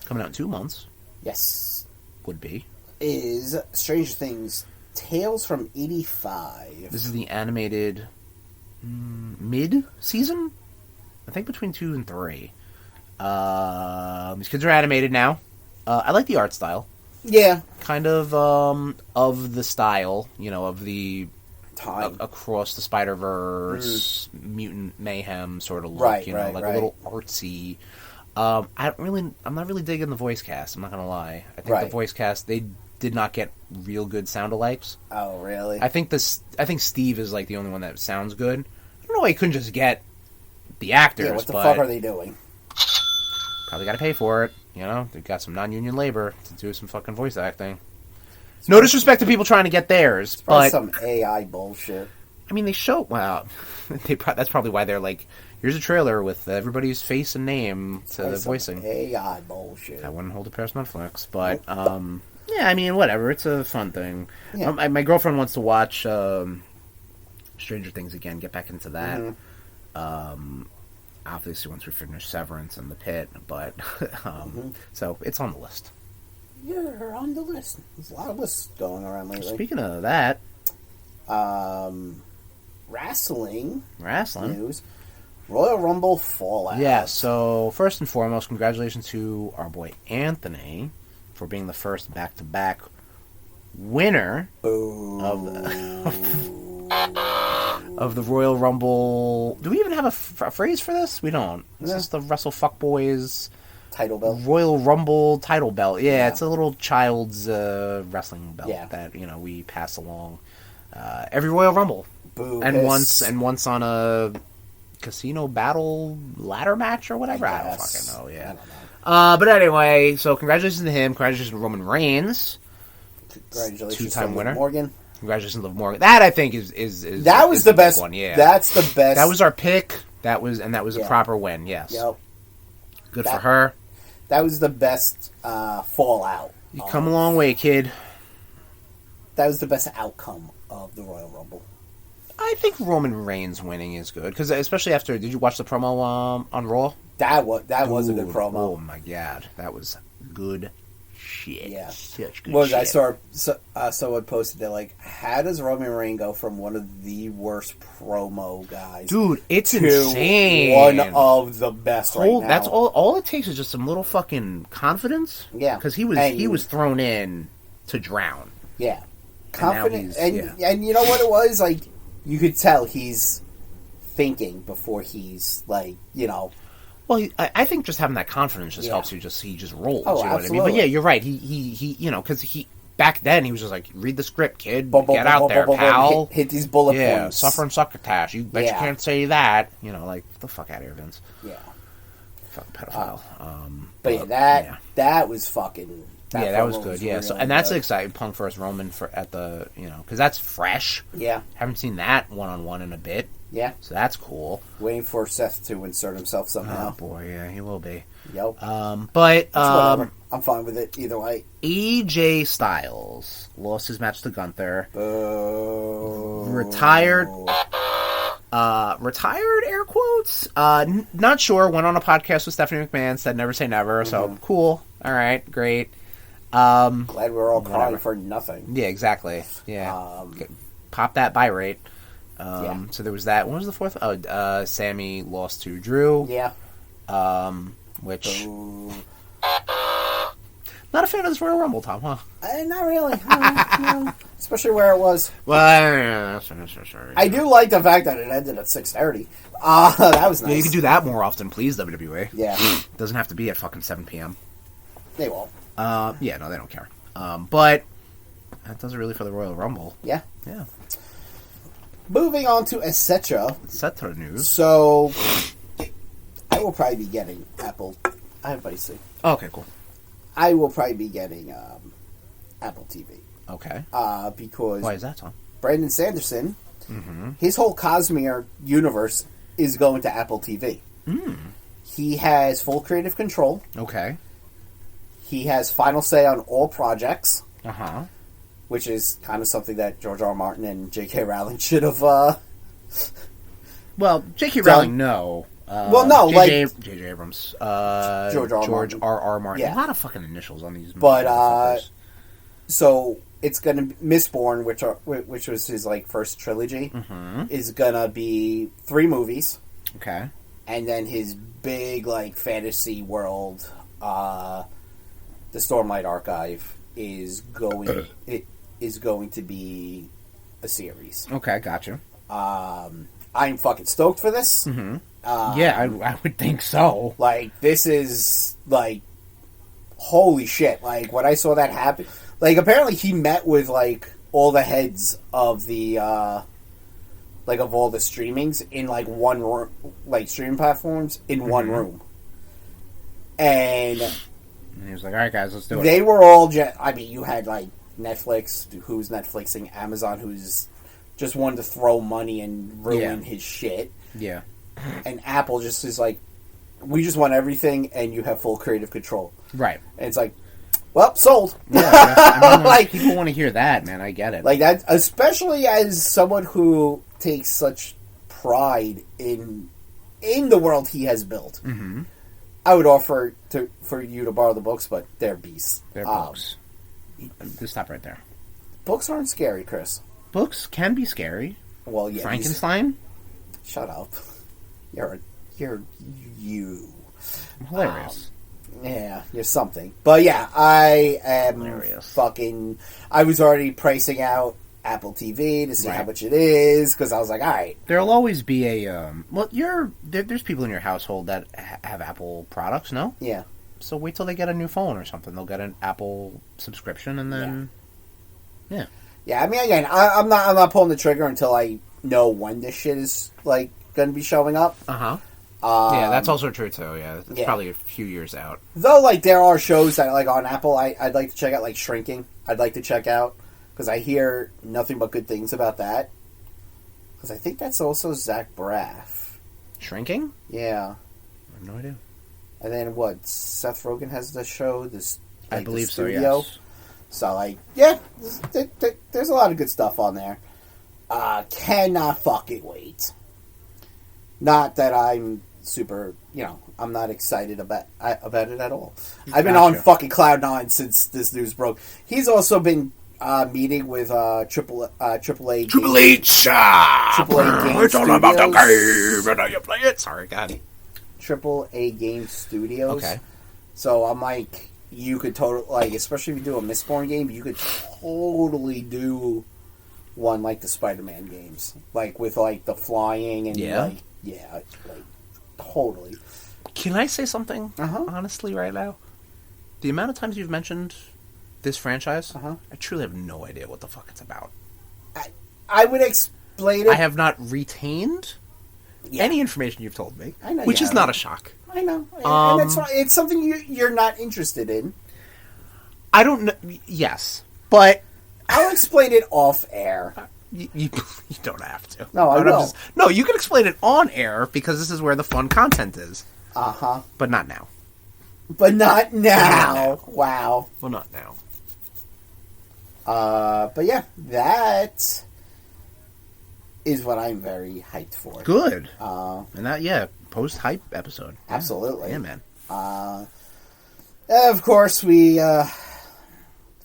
Coming out in 2 months. Yes. Would be. Is Stranger Things Tales from 85. This is the animated mid-season? I think between 2 and 3. These kids are animated now. I like the art style. Yeah. Kind of the style, of the across the Spider-Verse mutant mayhem sort of look, right, a little artsy. I'm not really digging the voice cast. I'm not gonna lie. I think the voice cast, they did not get real good sound-alikes. Oh, really? I think Steve is like the only one that sounds good. I don't know why he couldn't just get the actors. Yeah, what the fuck are they doing? Probably got to pay for it. They've got some non-union labor to do some fucking voice acting. No disrespect to people trying to get theirs, but some AI bullshit. I mean, they show. Well, that's probably why they're like, here's a trailer with everybody's face and name to the voicing. AI bullshit. I wouldn't hold it past Netflix, but yeah, I mean, whatever. It's a fun thing. Yeah. My girlfriend wants to watch Stranger Things again. Get back into that. Obviously, once we finish Severance and The Pit, but so it's on the list. You're on the list. There's a lot of lists going around lately. Speaking of that, wrestling news. Royal Rumble Fallout. Yeah, so first and foremost, congratulations to our boy Anthony for being the first back-to-back winner of the Royal Rumble. Do we even have a phrase for this? We don't. This is the Wrestle Fuckboys title belt. Royal Rumble title belt. Yeah, it's a little child's wrestling belt that we pass along every Royal Rumble. Boo, and once on a casino battle ladder match or whatever. I don't fucking know. Yeah. I don't know. But anyway, so congratulations to him. Congratulations to Roman Reigns. Congratulations 2-time winner. Morgan. Congratulations, Liv Morgan. That I think is that was is the best one. Yeah, that's the best. That was our pick. That was a proper win. Yes. Yep. Good for her. That was the best fallout. You come a long way, kid. That was the best outcome of the Royal Rumble. I think Roman Reigns winning is good because especially after. Did you watch the promo on Raw? That was a good promo. Oh my god, that was good shit. Yeah, such good shit. I saw someone posted that like, how does Roman Reigns go from one of the worst promo guys, dude? It's to insane. One of the best right now. That's all. All it takes is just some little fucking confidence. Yeah, because he was thrown in to drown. Yeah, confident, and you know what it was like. You could tell he's thinking before he's like, Well, I think just having that confidence just helps you. He just rolls. Oh, you know absolutely. what I mean? But yeah, you're right. He because back then he was just like, read the script, kid. Get out there, pal. Hit these bullet points. Yeah, suffer and succotash. You bet you can't say that. Like, get the fuck out of here, Vince. Yeah. Fucking pedophile. But that was fucking. That was good. Yeah, really and that's exciting. Punk versus Roman at the because that's fresh. Yeah, haven't seen that 1-on-1 in a bit. Yeah, so that's cool. Waiting for Seth to insert himself somehow. Oh boy, yeah, he will be. Yep. But whatever. I'm fine with it either way. AJ Styles lost his match to Gunther. Retired. Retired, air quotes. Not sure. Went on a podcast with Stephanie McMahon. Said never say never. Mm-hmm. So cool. All right, great. Glad we're all crying for nothing. Yeah, exactly. Yeah. Pop that buy rate. So there was that. What was the fourth? Oh, Sammy lost to Drew. Yeah. Which. Not a fan of this Royal Rumble, Tom, huh? Not really. No. Especially where it was. Well, sorry. I do like the fact that it ended at 6:30. That was nice. Yeah, you could do that more often, please, WWE. Yeah. Doesn't have to be at fucking 7 p.m. They won't. Yeah, no, they don't care. But that does it really for the Royal Rumble. Yeah. Yeah. Moving on to etc. Etc. news. So, I will probably be getting Apple. I have Vice. Oh, okay, cool. I will probably be getting Apple TV. Okay. Because why is that, Tom? Brandon Sanderson, his whole Cosmere universe is going to Apple TV. He has full creative control. Okay. He has final say on all projects. Uh-huh. Which is kind of something that George R. R. Martin and J.K. Rowling should have. Well, J.K. Rowling, no. J.J. Abrams, George R. Martin. Yeah. A lot of fucking initials on these. But so it's gonna be Mistborn, which was his first trilogy, is gonna be 3 movies. Okay. And then his big fantasy world, the Stormlight Archive, is going to be a series. Okay, gotcha. I'm fucking stoked for this. Yeah, I would think so. This is holy shit! When I saw that happen, apparently he met with all the heads of the of all the streamings in one room, streaming platforms in one room, and he was like, "All right, guys, let's do it." They were all you had Netflix, who's Netflixing, Amazon, who's just wanted to throw money and ruin his shit. Yeah. And Apple just is we just want everything, and you have full creative control. Right. And it's well, sold. Yeah. I mean, people want to hear that, man. I get it. That, especially as someone who takes such pride in the world he has built. Mm-hmm. I would offer for you to borrow the books, but they're beasts. They're books. Just stop right there. Books aren't scary, Chris. Books can be scary. Well, yeah. Frankenstein? Shut up. You're you. I'm hilarious. Yeah, you're something. But yeah, I am hilarious. I was already pricing out Apple TV to see how much it is, because I was like, all right. There'll always be a there's people in your household that have Apple products, no? Yeah. So wait till they get a new phone or something. They'll get an Apple subscription, and then yeah. I mean, again, I'm not pulling the trigger until I know when this shit is going to be showing up. Yeah, that's also true too. Yeah, it's probably a few years out. Though, there are shows that on Apple I'd like to check out, Shrinking. I'd like to check out, because I hear nothing but good things about that. Because I think that's also Zach Braff. Shrinking? Yeah. I have no idea. And then what? Seth Rogen has the show. This, like, I believe the so. studio. Yes. So, like, yeah, there's a lot of good stuff on there. Cannot fucking wait. Not that I'm super, I'm not excited about it at all. I've been on fucking Cloud 9 since this news broke. He's also been meeting with Triple A Triple H. AAA Game It's all about the game and how you play it. Sorry, God. Triple A Game Studios. Okay. So I'm like, you could totally, like, especially if you do a Mistborn game, you could totally do one like the Spider-Man games, like with like the flying and like totally. Can I say something honestly right now? The amount of times you've mentioned this franchise, I truly have no idea what the fuck it's about. I would explain it. I have not retained any information you've told me, which is not a shock. I know, and it's something you're not interested in. I don't know. Yes, but I'll explain it off air. You don't have to. No, I will. No, you can explain it on air because this is where the fun content is. But not now. But not now. Wow. Well, not now. But yeah, that is what I'm very hyped for. Good. And that, post-hype episode. Absolutely. Yeah, man. Of course, we,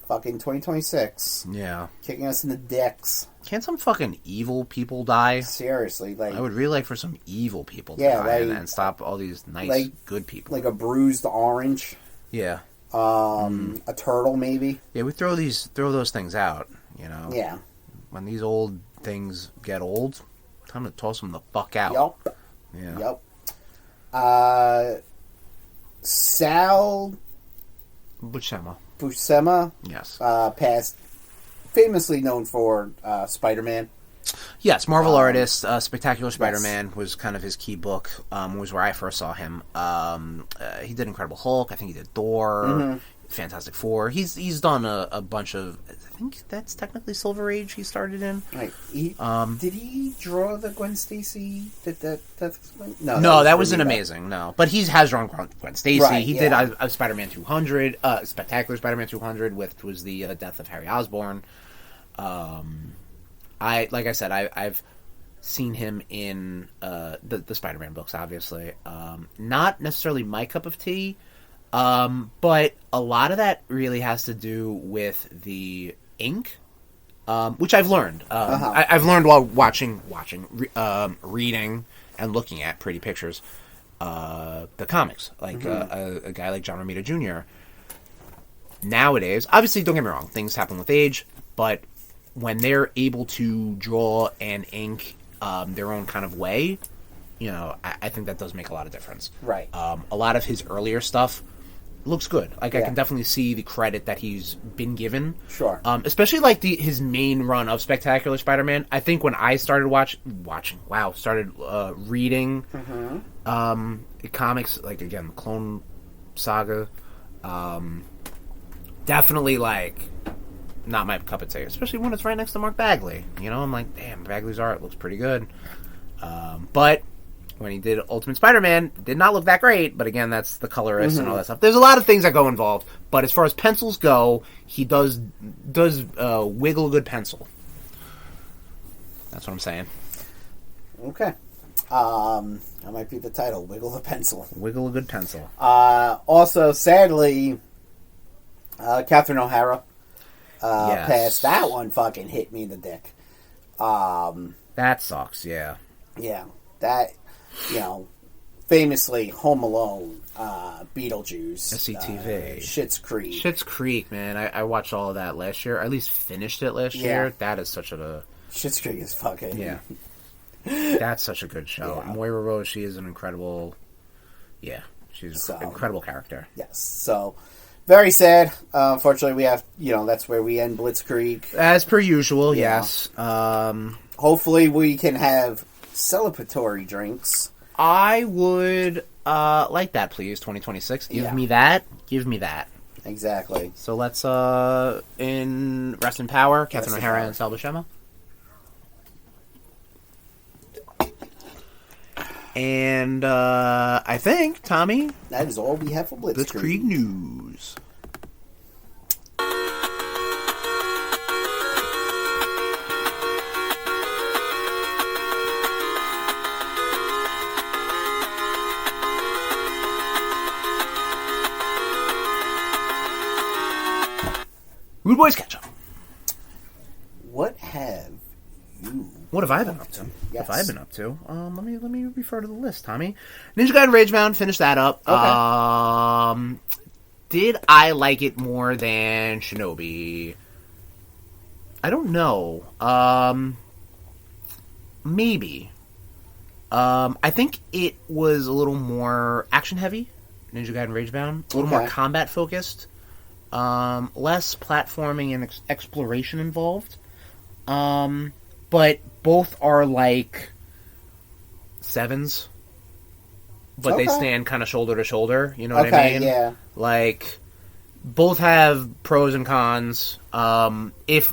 fucking 2026. Yeah. Kicking us in the dicks. Can't some fucking evil people die? Seriously, like... I would really like for some evil people to die and stop all these nice, good people. Like a bruised orange. Yeah. A turtle, maybe. Yeah, we throw those things out, Yeah. When these old things get old, time to toss them the fuck out. Yup. Yeah. Yup. Sal Buscema. Yes. Passed, famously known for Spider-Man. Yes, Marvel artist, Spectacular Spider-Man was kind of his key book, was where I first saw him. He did Incredible Hulk, I think he did Thor, Fantastic Four. He's done a bunch of, I think that's technically Silver Age he started in. Right. Did he draw the Gwen Stacy? No, that wasn't amazing, no. But he has drawn Gwen Stacy. Right, he did a Spider-Man 200, Spectacular Spider-Man 200, which was the death of Harry Osborn. Like I said, I've seen him in the Spider-Man books, obviously. Not necessarily my cup of tea, but a lot of that really has to do with the ink, which I've learned. I've learned while watching, reading, and looking at pretty pictures, the comics. Like a guy like John Romita Jr. Nowadays, obviously, don't get me wrong, things happen with age, but when they're able to draw and ink their own kind of way, I think that does make a lot of difference. Right. A lot of his earlier stuff looks good. Like, I can definitely see the credit that he's been given. Sure. Especially, like, his main run of Spectacular Spider-Man. I think when I started reading comics, like, again, the Clone Saga, definitely, like, not my cup of tea, especially when it's right next to Mark Bagley. I'm like, damn, Bagley's art looks pretty good. But when he did Ultimate Spider-Man, did not look that great, but again, that's the colorist and all that stuff. There's a lot of things that go involved, but as far as pencils go, he does wiggle a good pencil. That's what I'm saying. Okay. That might be the title, Wiggle the Pencil. Wiggle a good pencil. Also, sadly, Catherine O'Hara passed. That one fucking hit me in the dick. That sucks, yeah. Yeah. That, famously, Home Alone, Beetlejuice, SCTV, Schitt's Creek. Schitt's Creek, man. I watched all of that last year. I at least finished it last year. That is such a... Schitt's Creek is fucking... Yeah. That's such a good show. Yeah. Moira Rose, she is an incredible... Yeah, she's an incredible character. Yes, so... Very sad. Unfortunately, we have, that's where we end Blitzkrieg. As per usual, yes. Hopefully we can have celebratory drinks. I would like that, please, 2026. Give me that. Exactly. So let's in Rest in Power, Catherine O'Hara and Sal Buscema. And I think, Tommy, that is all we have for Blitzkrieg news. RudeBoyz catch up. What have you? What have I been up to? Yes. What have I been up to? Let me refer to the list, Tommy. Ninja Gaiden Ragebound, finished that up. Okay. Did I like it more than Shinobi? I don't know. Maybe. I think it was a little more action heavy. Ninja Gaiden Ragebound, a little more combat focused. Less platforming and exploration involved. But both are like 7s. But they stand kind of shoulder to shoulder. You know what I mean? Yeah. Like, both have pros and cons. If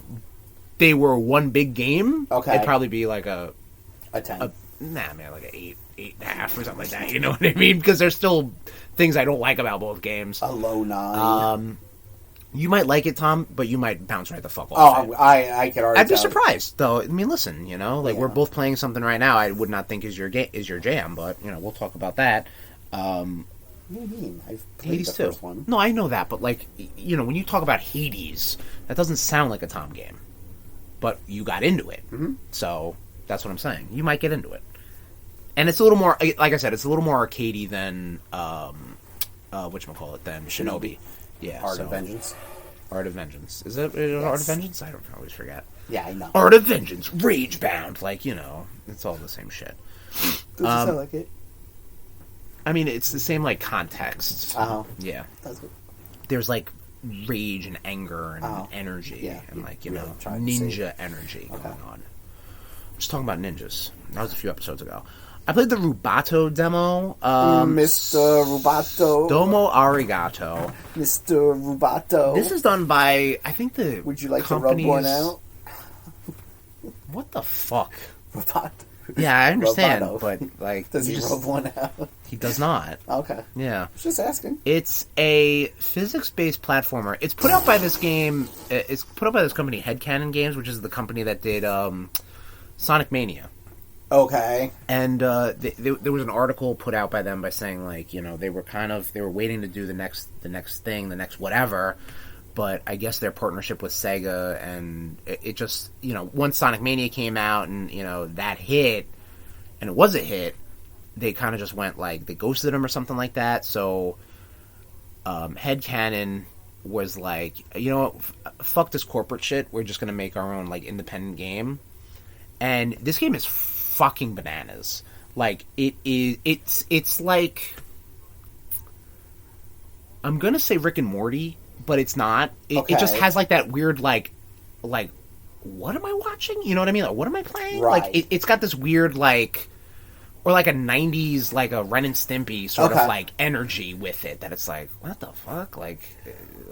they were one big game, it'd probably be like a 10. Like an 8.5 or something like that. You know what I mean? Because there's still things I don't like about both games. A low 9. You might like it, Tom, but you might bounce right the fuck off. Oh, I could already. I'd be surprised, though. I mean, listen, we're both playing something right now. I would not think is your jam, but we'll talk about that. What do you mean? I've played Hades the 2. first one. No, I know that, but when you talk about Hades, that doesn't sound like a Tom game. But you got into it, so that's what I'm saying. You might get into it, and it's a little more, like I said, it's a little more arcadey than whatchamacallit, than Shinobi. Yeah, Art of Vengeance. Art of Vengeance. Is it Art of Vengeance? I always forget. Yeah, I know. Art of Vengeance, Ragebound. Like, it's all the same shit. I like it. I mean, it's the same, like, context. Yeah. That's good. There's, like, rage and anger and energy and, like, ninja energy going on. Just talking about ninjas. That was a few episodes ago. I played the Rubato demo. Mr. Rubato. Domo Arigato. Mr. Rubato. This is done by, I think the Would you like to rub one out? What the fuck? Rubato. Yeah, I understand, Rubato. but, like... Does he rub one out? He does not. Okay. Yeah. Just asking. It's a physics-based platformer. It's put out by this company, Headcanon Games, which is the company that did Sonic Mania. Okay. And there was an article put out by them by saying, like, they were waiting to do the next thing, the next whatever, but I guess their partnership with Sega, and it just, once Sonic Mania came out and, that hit, and it was a hit, they kind of just went, like, they ghosted him or something like that, so Headcanon was like, fuck this corporate shit, we're just going to make our own, like, independent game. And this game is fucking bananas. Like, it's like, I'm gonna say Rick and Morty, but it's not. It just has like that weird like what am I watching? You know what I mean? Like, what am I playing? Right. Like, it's got this weird like, or like a 90s like a Ren and Stimpy sort of like energy with it, that it's like, what the fuck? Like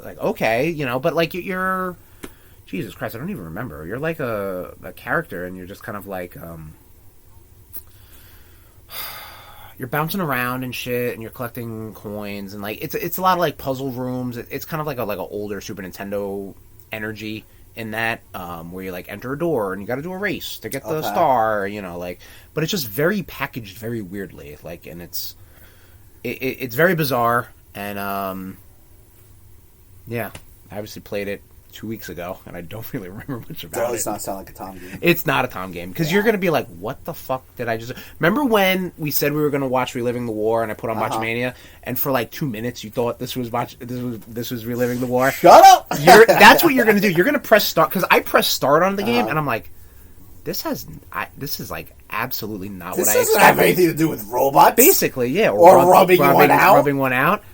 okay, but like you're Jesus Christ, I don't even remember. You're like a character, and you're just kind of like you're bouncing around and shit, and you're collecting coins, and like it's a lot of like puzzle rooms. It's kind of like a older Super Nintendo energy in that, where you like enter a door and you got to do a race to get the star, like. But it's just very packaged, very weirdly, like, and it's very bizarre, and yeah, I obviously played it 2 weeks ago, and I don't really remember much about it. Does not sound like a Tom game. It's not a Tom game, because you're going to be like, what the fuck did I just... Remember when we said we were going to watch Reliving the War, and I put on Watchmania, and for like 2 minutes you thought this was Reliving the War? Shut up! That's what you're going to do. You're going to press start, because I pressed start on the game, and I'm like, this is like absolutely not what I expected. This doesn't have anything to do with robots. Basically, yeah. Or rubbing one out.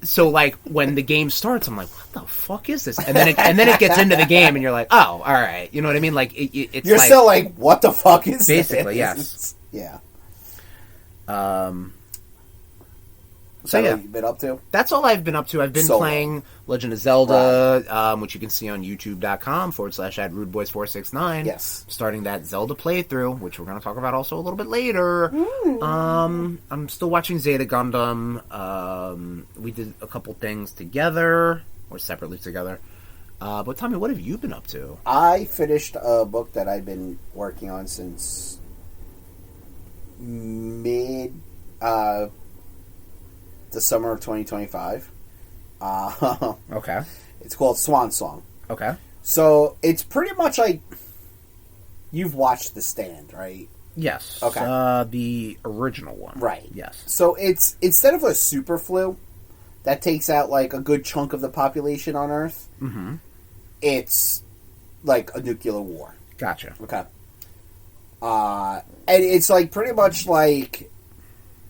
So, like, when the game starts, I'm like, what the fuck is this? And then it gets into the game, and you're like, oh, all right. You know what I mean? Like, it's you're like, still like, what the fuck is basically, this? Yes. Yeah. So yeah, what you've been up to? That's all I've been up to. I've been playing Legend of Zelda, which you can see on youtube.com/@RudeBoyz469. Yes. Starting that Zelda playthrough, which we're going to talk about also a little bit later. I'm still watching Zeta Gundam. We did a couple things together, or separately together. But Tommy, what have you been up to? I finished a book that I've been working on since the summer of 2025. Okay. It's called Swan Song. Okay. So it's pretty much like you've watched The Stand, right? Yes. Okay. The original one. Right. Yes. So it's instead of a super flu that takes out like a good chunk of the population on Earth, it's like a nuclear war. Gotcha. Okay. And it's like pretty much like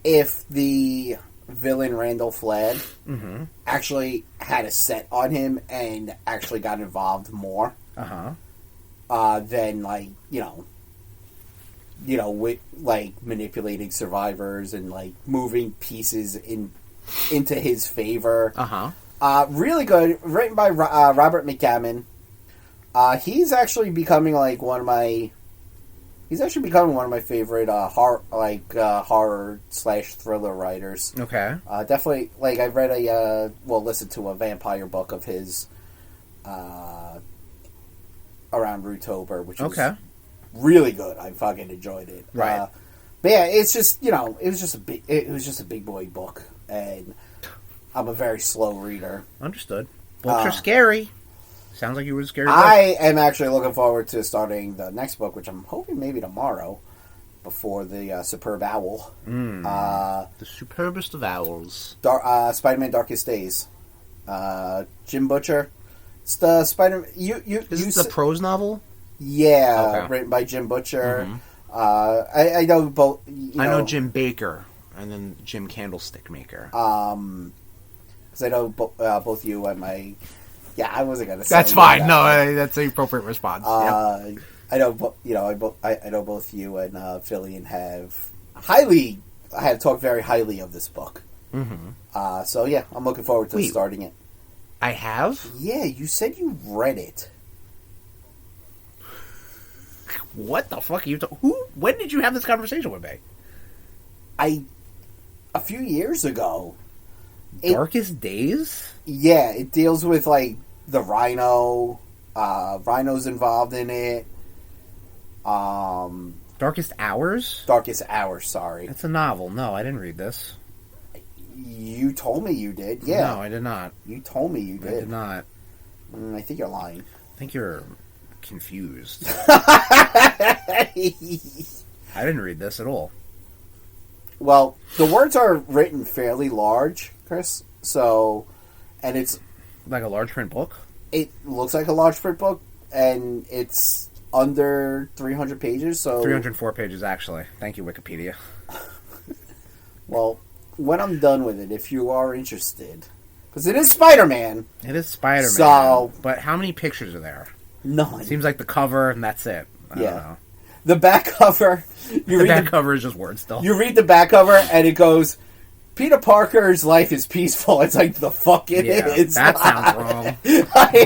if the villain Randall Flagg actually had a set on him and actually got involved more. Than like with like manipulating survivors and like moving pieces into his favor. Really good, written by Robert McCammon. He's actually becoming like one of my favorite horror/thriller writers. Okay. Definitely, like I read listened to a vampire book of his around Rootober, which was really good. I fucking enjoyed it. Right. But yeah, it's just it was just a big boy book, and I'm a very slow reader. Understood. Books are scary. Sounds like you were scared. I am actually looking forward to starting the next book, which I'm hoping maybe tomorrow, before the Superb Owl. The superbest of owls. Spider-Man Darkest Days. Jim Butcher. It's the Spider-Man... Is this the prose novel? Yeah, written by Jim Butcher. I know both... I know Jim Baker, and then Jim Candlestick Maker. Because I know both you and my... Yeah, I wasn't going to say that's fine. No, that's the appropriate response. I know, I know both you and Fillion have talked very highly of this book. So yeah, I'm looking forward to starting it. I have? Yeah, you said you read it. What the fuck are you talking? When did you have this conversation with me? A few years ago. Darkest Days? Yeah, it deals with like the Rhino. Rhino's involved in it. Darkest Hours? Darkest Hours, sorry. It's a novel. No, I didn't read this. You told me you did, yeah. No, I did not. You told me you did. I did not. I think you're lying. I think you're confused. I didn't read this at all. Well, the words are written fairly large, Chris. So, and it's... Like a large print book? It looks like a large print book, and it's under 300 pages, so... 304 pages, actually. Thank you, Wikipedia. Well, when I'm done with it, if you are interested... Because it is Spider-Man. It is Spider-Man. So... But how many pictures are there? None. Seems like the cover, and that's it. I don't know. The back cover... The back cover is just words, still. You read the back cover, and it goes... Peter Parker's life is peaceful. It's like, the fuck it is. That sounds wrong.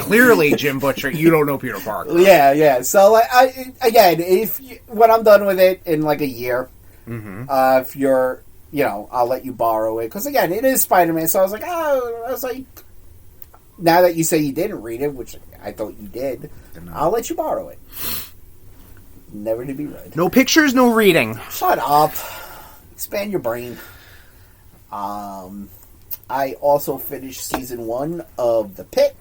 Clearly, Jim Butcher, you don't know Peter Parker. Yeah. So, like, when I'm done with it in like a year, if you're, I'll let you borrow it. Because again, it is Spider-Man. So I was like, now that you say you didn't read it, which I thought you did, I'll let you borrow it. Never to be read. No pictures, no reading. Shut up. Expand your brain. I also finished season 1 of The Pit.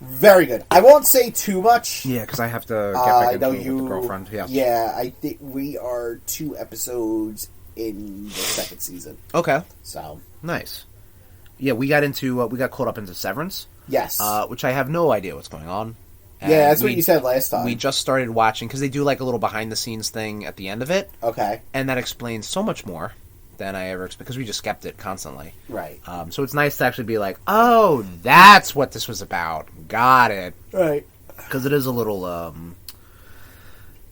Very good. I won't say too much. Yeah, because I have to get back into it with the girlfriend. Yes. Yeah, I think we are 2 episodes in the second season. Okay. So nice. Yeah, we got caught up into Severance. Yes. Which I have no idea what's going on. And yeah, that's what you said last time. We just started watching because they do like a little behind the scenes thing at the end of it. Okay. And that explains so much more than I ever expected, because we just skipped it constantly. Right. So it's nice to actually be like, oh, that's what this was about. Got it. Right. Because it is a little,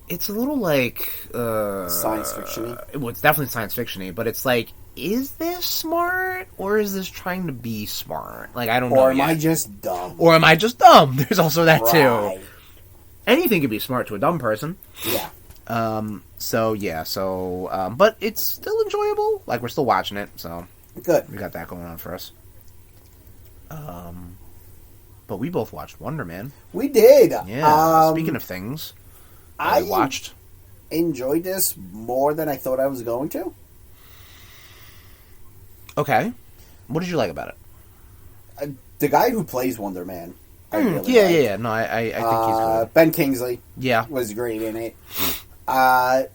it's a little like... science fiction-y? Well, it's definitely science fiction-y, but it's like, is this smart, or is this trying to be smart? Like, I don't know. Or am I just dumb? Or am I just dumb? There's also that, Right. too. Anything can be smart to a dumb person. Yeah. But it's still enjoyable. Like, we're still watching it, so... Good. We got that going on for us. But we both watched Wonder Man. We did. Yeah. Speaking of things, I watched. Enjoyed this more than I thought I was going to. Okay. What did you like about it? The guy who plays Wonder Man. I really liked. Yeah. No, I think he's good. Ben Kingsley. Yeah. Was great in it. I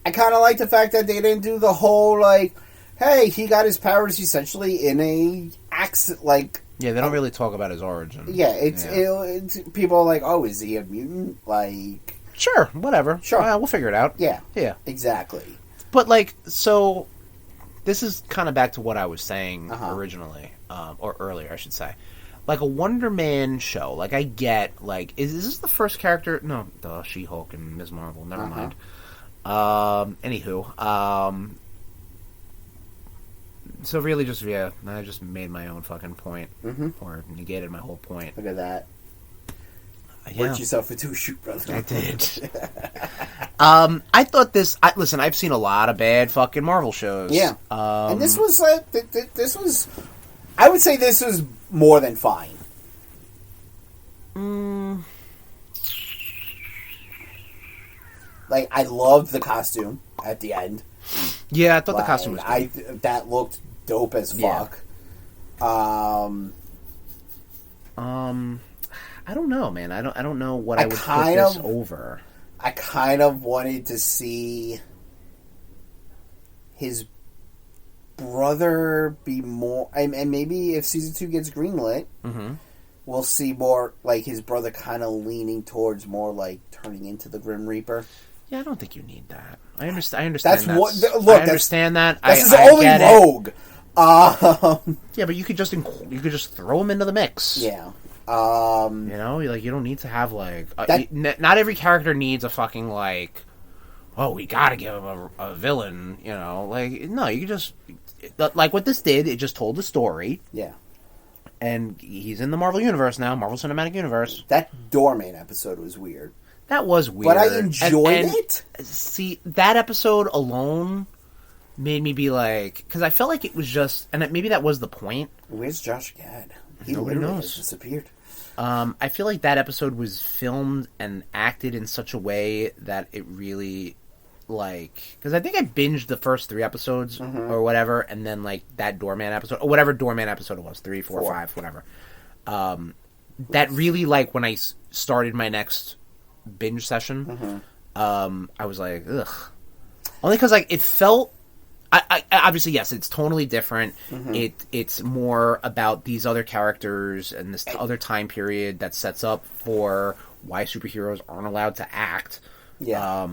kind of like the fact that they didn't do the whole, like, hey, he got his powers essentially in a accident, like... Yeah, they don't really talk about his origin. Yeah, it's people are like, oh, is he a mutant? Like... Sure, whatever. Sure. We'll figure it out. Yeah. Yeah. Exactly. But, like, so... This is kind of back to what I was saying originally. Or earlier, I should say. Like, a Wonder Man show. Like, I get, like... Is this the first character... No, She-Hulk and Ms. Marvel. Never mind. Anywho, so really just, I just made my own fucking point. Or negated my whole point. Look at that. Yeah. Worked yourself into a shoot, brother. I did. I thought this... listen, I've seen a lot of bad fucking Marvel shows. Yeah. And this was... this was... I would say this was more than fine. Like, I loved the costume at the end. Yeah, I thought the costume was good. That looked dope as fuck. Yeah. I don't know, man. I don't know what I would put this over. I kind of wanted to see his brother be more... And maybe if Season 2 gets greenlit, we'll see more, like, his brother kind of leaning towards more, like, turning into the Grim Reaper. Yeah, I don't think you need that. I understand. That's what... Look, I understand that. This is only Rogue. Yeah, but you could just throw him into the mix. Yeah. You know, like, you don't need to have, like... not every character needs a fucking, like... Oh, we gotta give him a villain, you know? Like, no, you could just... Like, what this did, it just told the story. Yeah. And he's in the Marvel Universe now, Marvel Cinematic Universe. That Doorman episode was weird. That was weird. But I enjoyed it. See, that episode alone made me be like... Because I felt like it was just... And maybe that was the point. Where's Josh Gad? He Nobody literally knows. has disappeared. I feel like that episode was filmed and acted in such a way that it really... Like... Because I think I binged the first 3 episodes or whatever, and then, like, that Doorman episode... Or whatever Doorman episode it was. 3, 4, 5, whatever. That really, like, when I started my next... binge session, I was like, ugh. Only because, like, it felt... I obviously, yes, it's totally different. It's more about these other characters and this other time period that sets up for why superheroes aren't allowed to act. Yeah.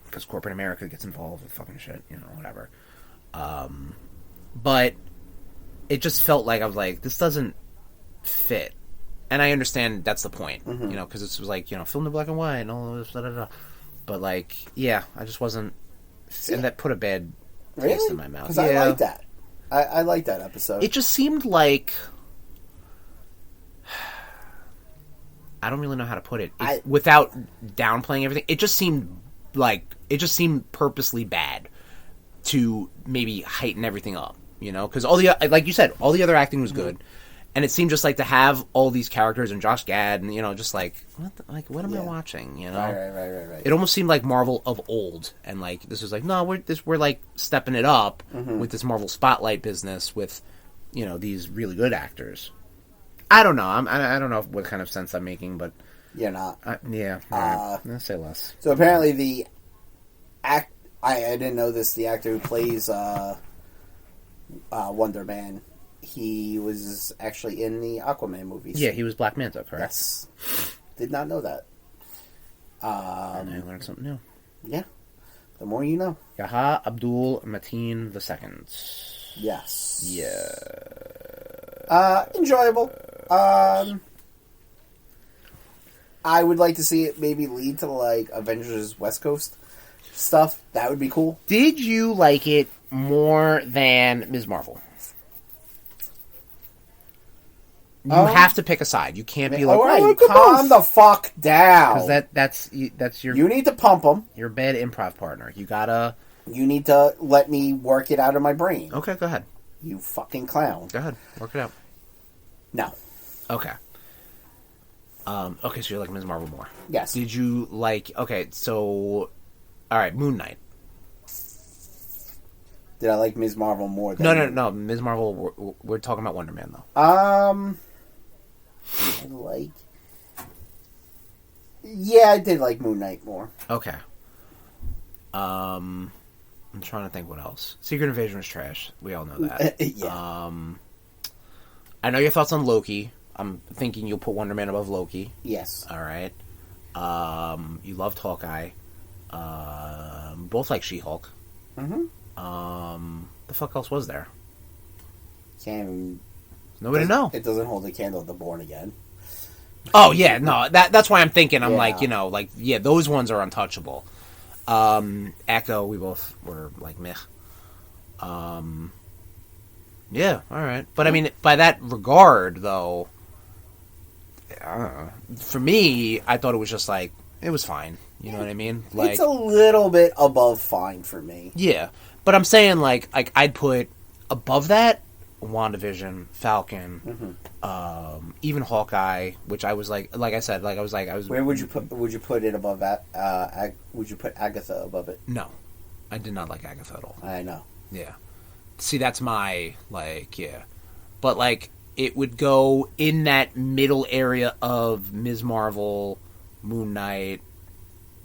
Because corporate America gets involved with fucking shit, you know, whatever. But it just felt like I was like, this doesn't fit. And I understand that's the point, you know, because it was like, you know, filmed in black and white and all this, da-da-da. But, like, yeah, I just wasn't... And that put a bad taste in my mouth. Because I like that. I like that episode. It just seemed like... I don't really know how to put it. Without downplaying everything, it just seemed like... It just seemed purposely bad to maybe heighten everything up, you know? Because all the... Like you said, all the other acting was good. And it seemed just like to have all these characters and Josh Gad and, you know, just like, what am I watching, you know? Right. It almost seemed like Marvel of old. And, like, this was like, no, we're like, stepping it up with this Marvel Spotlight business with, you know, these really good actors. I don't know. I don't know what kind of sense I'm making, but... You're not. Yeah. Right. Let's say less. So apparently the I didn't know this, the actor who plays Wonder Man... He was actually in the Aquaman movies. Yeah, he was Black Manta, correct? Yes. Did not know that. And I learned something new. Yeah. The more you know. Yaha Abdul Mateen II. Yes. Yeah. Enjoyable. I would like to see it maybe lead to, like, Avengers West Coast stuff. That would be cool. Did you like it more than Ms. Marvel? You have to pick a side. You can't be like, all right, calm the fuck down. Because that's your... You need to pump them. Your bad improv partner. You gotta... You need to let me work it out of my brain. Okay, go ahead. You fucking clown. Go ahead. Work it out. No. Okay. Okay, so you like Ms. Marvel more. Yes. Did you like... Okay, so... Alright, Moon Knight. Did I like Ms. Marvel more than... No. Ms. Marvel, we're talking about Wonder Man, though. I like... Yeah, I did like Moon Knight more. Okay. I'm trying to think what else. Secret Invasion was trash. We all know that. Yeah. I know your thoughts on Loki. I'm thinking you'll put Wonder Man above Loki. Yes. All right. You loved Hawkeye. Both like She-Hulk. Mm-hmm. The fuck else was there? Can't... Nobody know. It doesn't hold a candle to Born Again. Oh, yeah. No, that's why I'm thinking. I'm like, those ones are untouchable. Echo, we both were like, meh. Yeah, alright. But I mean, by that regard, though, I don't know. For me, I thought it was just like, it was fine. You know what I mean? Like, it's a little bit above fine for me. Yeah. But I'm saying, like I'd put above that WandaVision, Falcon, even Hawkeye, which I was like I said, I was. Where would you put it above that? Would you put Agatha above it? No, I did not like Agatha at all. I know. Yeah. See, that's my but it would go in that middle area of Ms. Marvel, Moon Knight,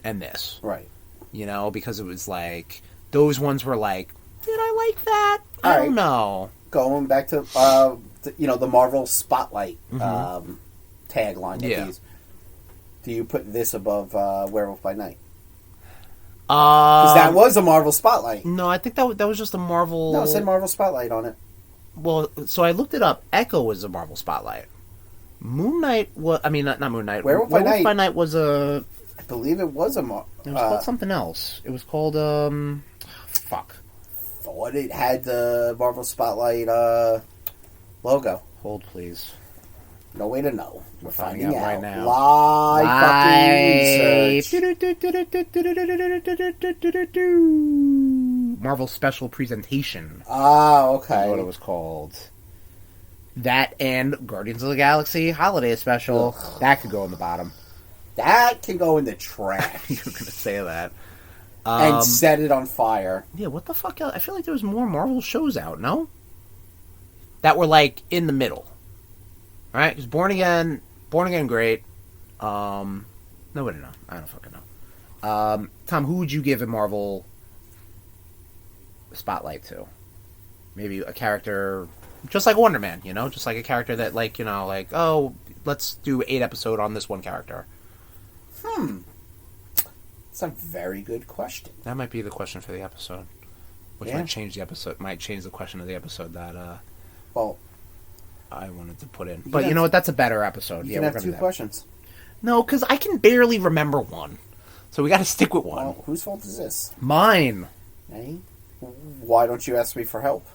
and this. Right. You know, because it was like those ones were like, did I like that? I don't know. Going back to the Marvel Spotlight tagline. Yeah. Do you put this above Werewolf by Night? Because that was a Marvel Spotlight. No, I think that was just a Marvel. No, it said Marvel Spotlight on it. Well, so I looked it up. Echo was a Marvel Spotlight. Moon Knight was. I mean, not Moon Knight. Werewolf by Night was a. I believe it was a. It was called something else. It was called fuck. Thought it had the Marvel Spotlight logo. Hold, please. No way to know. We're finding out right now. Live fucking research. Marvel Special Presentation. Ah, okay. Is what it was called. That and Guardians of the Galaxy Holiday Special. Ugh. That could go in the bottom. That can go in the trash. You were going to say that. And set it on fire. Yeah, what the fuck else? I feel like there was more Marvel shows out, no? That were, like, in the middle. Right? Because Born Again, great. Nobody know. I don't fucking know. Tom, who would you give a Marvel spotlight to? Maybe a character, just like Wonder Man, you know? Just like a character that, oh, let's do 8 episodes on this one character. That's a very good question. That might be the question for the episode. Which might change the episode, might change the question of the episode that, I wanted to put in. But you know what? That's a better episode. You can have 2 questions. No, because I can barely remember one. So we got to stick with one. Well, whose fault is this? Mine. Hey? Why don't you ask me for help?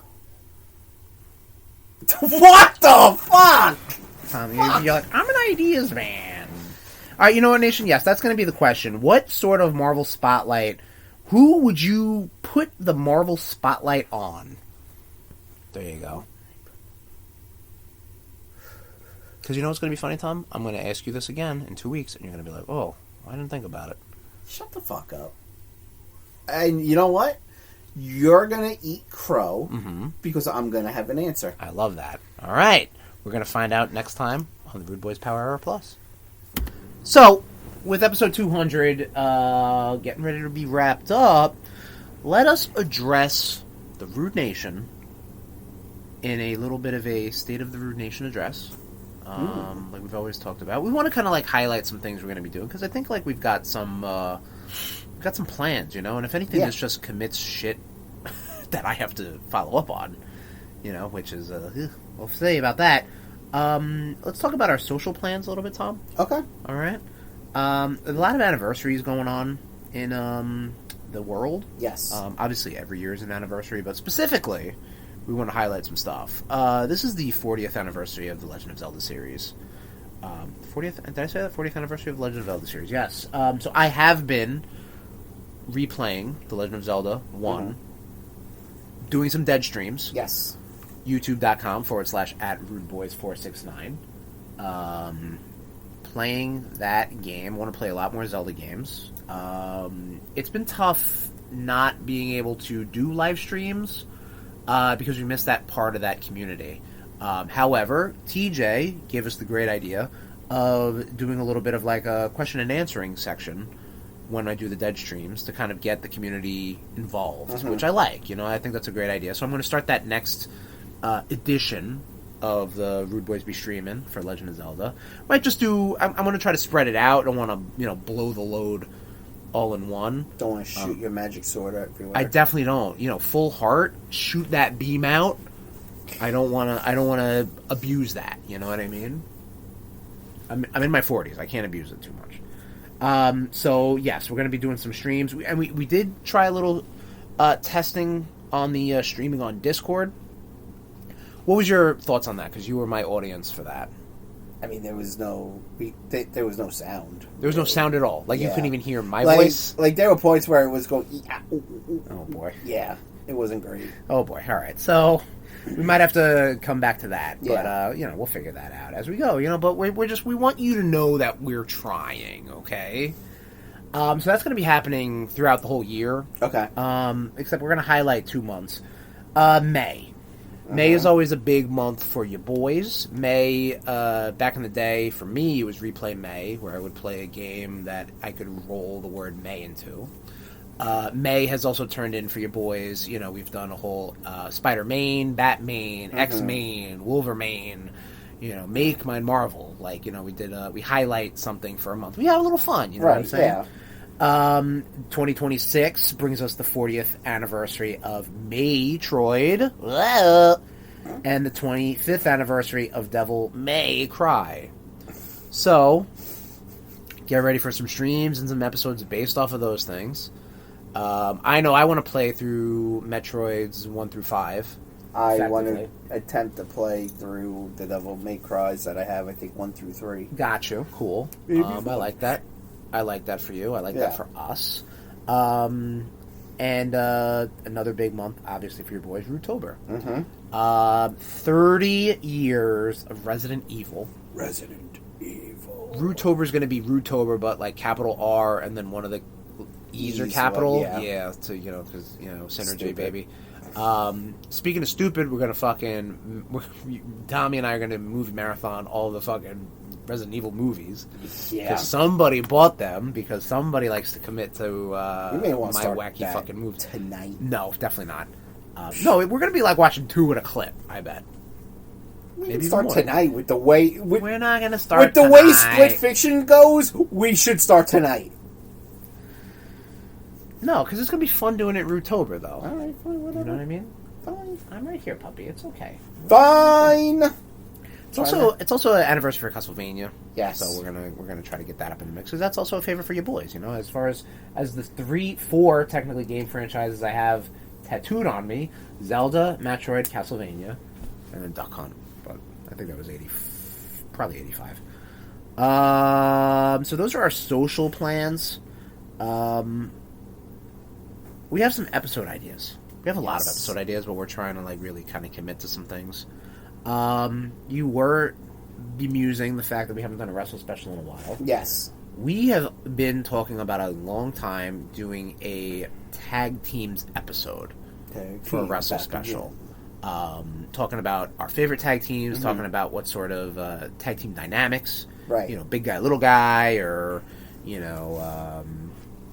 What the fuck? Tom, you're like, I'm an ideas man. All right, you know what, Nation? Yes, that's going to be the question. What sort of Marvel Spotlight... Who would you put the Marvel Spotlight on? There you go. Because you know what's going to be funny, Tom? I'm going to ask you this again in 2 weeks, and you're going to be like, oh, I didn't think about it. Shut the fuck up. And you know what? You're going to eat crow because I'm going to have an answer. I love that. All right. We're going to find out next time on the RudeBoyz Power Hour Plus. So, with episode 200 getting ready to be wrapped up, let us address the Rude Nation in a little bit of a State of the Rude Nation address. Like we've always talked about. We want to kind of highlight some things we're going to be doing because I think we've got some plans, you know. And if anything, this just commits shit that I have to follow up on, you know, which is we'll see about that. Let's talk about our social plans a little bit, Tom. Okay. All right. A lot of anniversaries going on in the world. Yes. Obviously, every year is an anniversary, but specifically, we want to highlight some stuff. This is the 40th anniversary of the Legend of Zelda series. 40th? Did I say that? 40th anniversary of the Legend of Zelda series. Yes. So I have been replaying the Legend of Zelda 1, doing some dead streams. Yes. YouTube.com/@RudeBoyz469. Playing that game. I want to play a lot more Zelda games. It's been tough not being able to do live streams because we missed that part of that community. However, TJ gave us the great idea of doing a little bit of like a question and answering section when I do the dead streams to kind of get the community involved, which I like. I think that's a great idea. So I'm going to start that next edition of the RudeBoyz be streaming for Legend of Zelda. Might just do. I'm going to try to spread it out. I don't want to blow the load all in one. Don't want to shoot your magic sword everywhere. I definitely don't. Full heart, shoot that beam out. I don't want to abuse that. You know what I mean? I'm in my 40s. I can't abuse it too much. So yes, we're going to be doing some streams, and we did try a little testing on the streaming on Discord. What was your thoughts on that? Because you were my audience for that. I mean, there was no sound. There was no sound at all. Like you couldn't even hear my like, voice. Like there were points where it was going. Oh boy. Yeah, it wasn't great. Oh boy. All right. So we might have to come back to that. Yeah. But we'll figure that out as we go. But we want you to know that we're trying. Okay. So that's going to be happening throughout the whole year. Okay. Except we're going to highlight 2 months. May. May is always a big month for you boys. May, back in the day, for me, it was Replay May, where I would play a game that I could roll the word May into. May has also turned in for you boys. We've done a whole Spider-Man, Batman, X-Man, Wolverine, Make Mine Marvel. We highlight something for a month. We have a little fun, you know what I'm saying? Yeah. 2026 brings us the 40th anniversary of Metroid, and the 25th anniversary of Devil May Cry. So, get ready for some streams and some episodes based off of those things. I know I want to play through Metroids 1 through 5. I want to attempt to play through the Devil May Cries that I have, I think, 1 through 3. Got you. Cool. I like that. I like that for you. I like that for us. And another big month, obviously, for your boys, RudeTober. 30 years of Resident Evil. RudeTober is going to be RudeTober, but like capital R and then one of the E's are capital. Yeah, so, because, synergy, stupid. Baby. Speaking of stupid, we're going to Tommy and I are going to movie marathon all the fucking Resident Evil movies. Yeah. Because somebody bought them, because somebody likes to commit to my wacky fucking movie. Tonight? No, definitely not. No, we're going to be like watching 2 in a clip, I bet. Maybe start tonight with the way... we're not going to start tonight. With the way Split Fiction goes, we should start tonight. No, because it's going to be fun doing it RudeTober, though. All right, fine, whatever. You know what I mean? Fine. I'm right here, puppy. It's okay. Fine! It's also an anniversary for Castlevania. Yes. So we're gonna try to get that up in the mix, because that's also a favorite for you boys. As far as the 4 technically game franchises I have tattooed on me: Zelda, Metroid, Castlevania, and then Duck Hunt. But I think that was probably 85. So those are our social plans. We have some episode ideas. We have a lot of episode ideas, but we're trying to really kind of commit to some things. You were bemusing the fact that we haven't done a Wrestle special in a while. Yes. We have been talking about a long time doing a tag teams episode for a Wrestle special. Talking about our favorite tag teams, talking about what sort of tag team dynamics. Right. Big guy, little guy, or,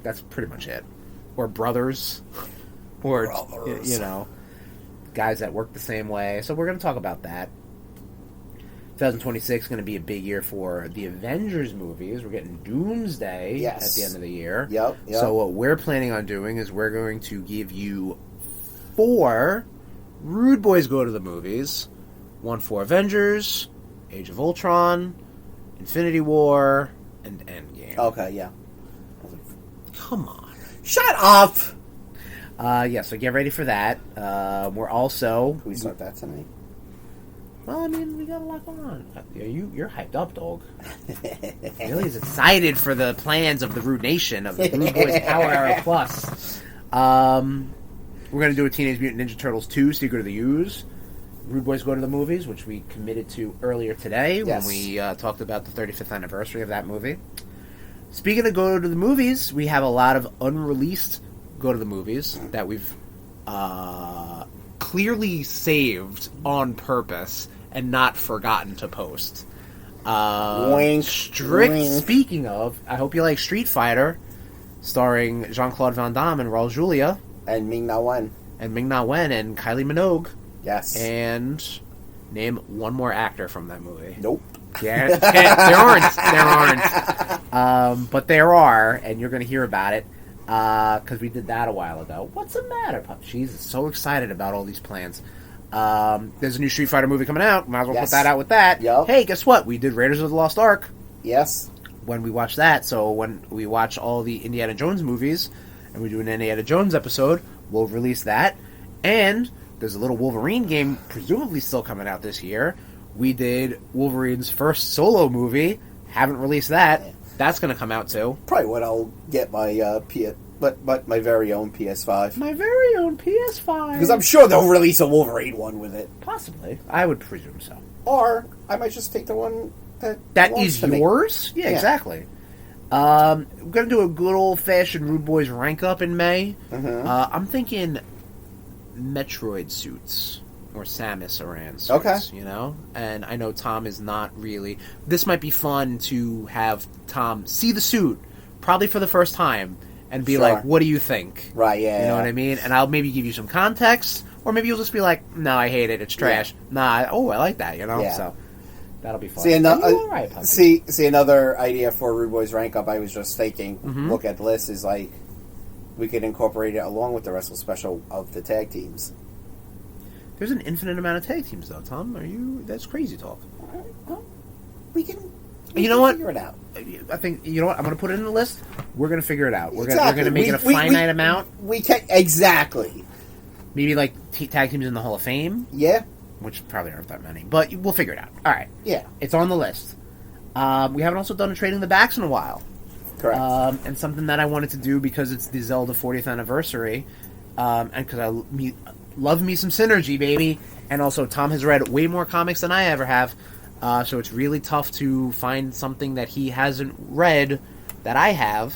that's pretty much it. Or brothers. Or, guys that work the same way. So we're going to talk about that. 2026 is going to be a big year for the Avengers movies. We're getting Doomsday at the end of the year. Yep. So what we're planning on doing is we're going to give you 4 RudeBoyz go to the movies. 1 for Avengers, Age of Ultron, Infinity War, and Endgame. Okay, yeah. Come on. Shut up! Yeah, so get ready for that. We're also... Can we start that tonight? Well, I mean, we got a lot going on. You're hyped up, dog. Really is excited for the plans of the Rude Nation, of the RudeBoyz Power Hour Plus. We're going to do a Teenage Mutant Ninja Turtles 2, Secret of the Ooze. RudeBoyz Go to the Movies, which we committed to earlier today when we talked about the 35th anniversary of that movie. Speaking of Go to the Movies, we have a lot of unreleased Go to the Movies that we've clearly saved on purpose and not forgotten to post. Wink. Wink. Speaking of, I hope you like Street Fighter, starring Jean-Claude Van Damme and Raul Julia. And Ming-Na Wen. And Ming-Na Wen and Kylie Minogue. Yes. And name one more actor from that movie. Nope. Yeah, there aren't. There aren't. But there are, and you're going to hear about it. Because we did that a while ago. What's the matter, Pup? She's so excited about all these plans. There's a new Street Fighter movie coming out. Might as well put that out with that. Yep. Hey, guess what? We did Raiders of the Lost Ark. Yes. When we watch that. So when we watch all the Indiana Jones movies, and we do an Indiana Jones episode, we'll release that. And there's a little Wolverine game presumably still coming out this year. We did Wolverine's first solo movie. Haven't released that. That's going to come out too. Probably when I'll get my but my very own PS5. My very own PS5. Because I'm sure they'll release a Wolverine one with it. Possibly. I would presume so. Or I might just take the one that is yours? Yeah, exactly. We're going to do a good old-fashioned RudeBoyz rank up in May. Mm-hmm. I'm thinking Metroid suits. Or Samus Aran suits, okay. You know? And I know Tom is not really... This might be fun to have Tom see the suit, probably for the first time, and be like, what do you think? Right, yeah. You know what I mean? And I'll maybe give you some context, or maybe you'll just be like, no, I hate it, it's trash. Yeah. Nah, I like that, you know? Yeah. So, that'll be fun. See, another idea for RudeBoyz rank up I was just thinking, look at the list, is like, we could incorporate it along with the Wrestle Special of the tag teams. There's an infinite amount of tag teams, though, Tom. That's crazy talk. Well, we can figure it out. I think, you know what? I'm going to put it in the list. We're going to figure it out. We're exactly. going to make it a finite amount. We can, exactly. Maybe, like, tag teams in the Hall of Fame. Yeah. Which probably aren't that many. But we'll figure it out. All right. Yeah. It's on the list. We haven't also done a Trading the Backs in a while. Correct. And something that I wanted to do because it's the Zelda 40th anniversary, and because I love me some synergy, baby. And also, Tom has read way more comics than I ever have, so it's really tough to find something that he hasn't read that I have.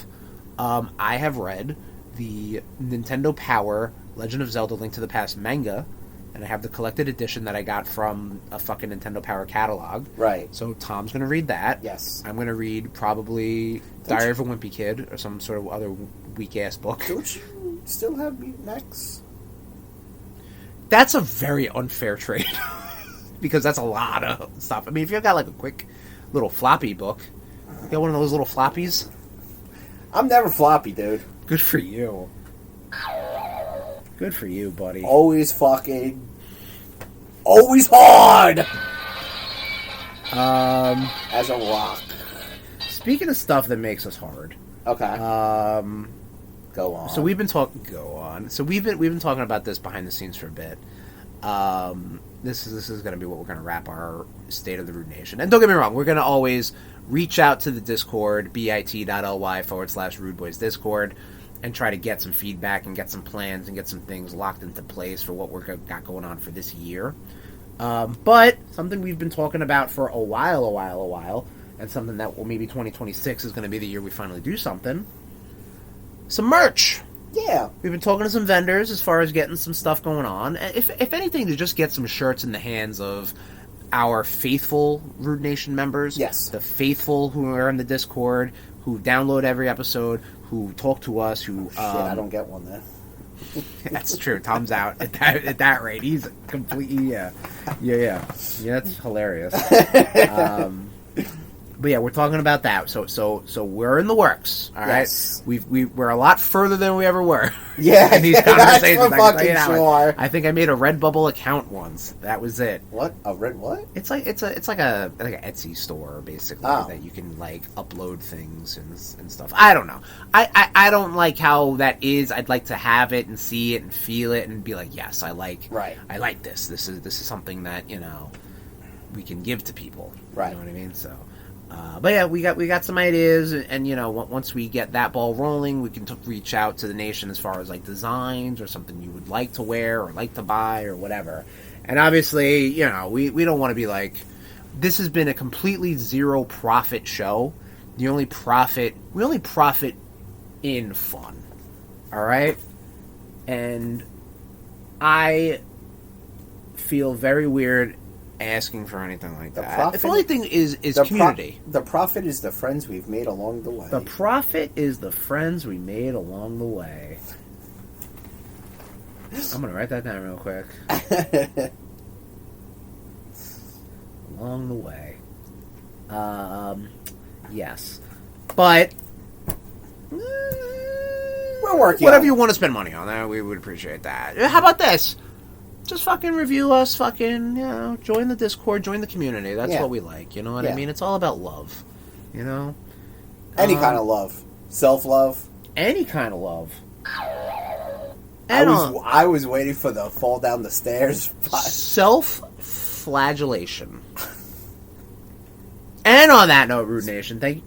I have read the Nintendo Power Legend of Zelda Link to the Past manga, and I have the collected edition that I got from a fucking Nintendo Power catalog. Right. So Tom's going to read that. Yes. I'm going to read probably Diary of a Wimpy Kid or some sort of other weak-ass book. Don't you still have Mutant X? That's a very unfair trade. Because that's a lot of stuff. I mean, if you've got like a quick little floppy book, you got one of those little floppies? I'm never floppy, dude. Good for you. Good for you, buddy. Always hard. As a rock. Speaking of stuff that makes us hard. Okay. Go on. So we've been talking. Go on. So we've been talking about this behind the scenes for a bit. This is going to be what we're going to wrap our State of the Rude Nation. And don't get me wrong, we're going to always reach out to the Discord, bit.ly/RudeBoyz Discord, and try to get some feedback and get some plans and get some things locked into place for what we're got going on for this year. But something we've been talking about for a while, and something that maybe 2026 is going to be the year we finally do something. Some merch. Yeah. We've been talking to some vendors as far as getting some stuff going on. If anything, to just get some shirts in the hands of our faithful Rude Nation members. Yes. The faithful who are in the Discord, who download every episode, who talk to us, who... Shit, I don't get one then. That's true. Tom's out at that rate. He's completely... Yeah, that's hilarious. But yeah, we're talking about that. So we're in the works. All right, yes. we're a lot further than we ever were. Yeah, in these conversations. That's sure. I think I made a Redbubble account once. That was it. What a red what? It's like a Etsy store basically that you can like upload things and stuff. I don't know. I don't like how that is. I'd like to have it and see it and feel it and be like, yes, I like this. This is something that we can give to people. Right. You know what I mean? So. But yeah, we got some ideas, and once we get that ball rolling, we can reach out to the nation as far as like designs or something you would like to wear or like to buy or whatever. And obviously, we don't want to be like, this has been a completely zero profit show. We only profit in fun. All right, and I feel very weird asking for anything like that. The only thing is community. The profit is the friends we've made along the way. The profit is the friends we made along the way. I'm going to write that down real quick. Along the way. Yes. But we're working whatever you want to spend money on, that we would appreciate that. How about this? Just fucking review us, fucking, join the Discord, join the community. That's what we like, you know what I mean? It's all about love, Any kind of love. Self-love. Any kind of love. I was waiting for the fall down the stairs. Self-flagellation. And on that note, Rude Nation, thank you.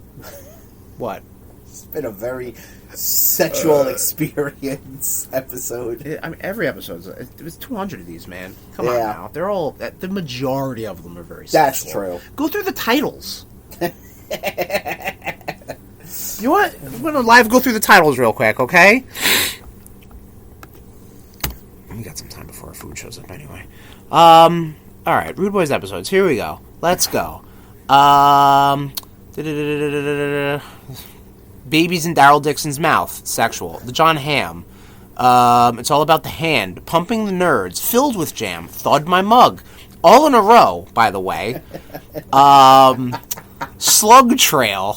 What? It's been a very sexual experience episode. I mean, every episode. It was 200 of these, man. Come on now. They're all... The majority of them are very sexual. That's true. Go through the titles. You want? I'm going to live go through the titles real quick, okay? We got some time before our food shows up anyway. Alright, RudeBoyz episodes. Here we go. Let's go. Babies in Daryl Dixon's mouth. Sexual. The John Hamm. It's all about the hand. Pumping the nerds. Filled with jam. Thud my mug. All in a row, by the way. Slug trail.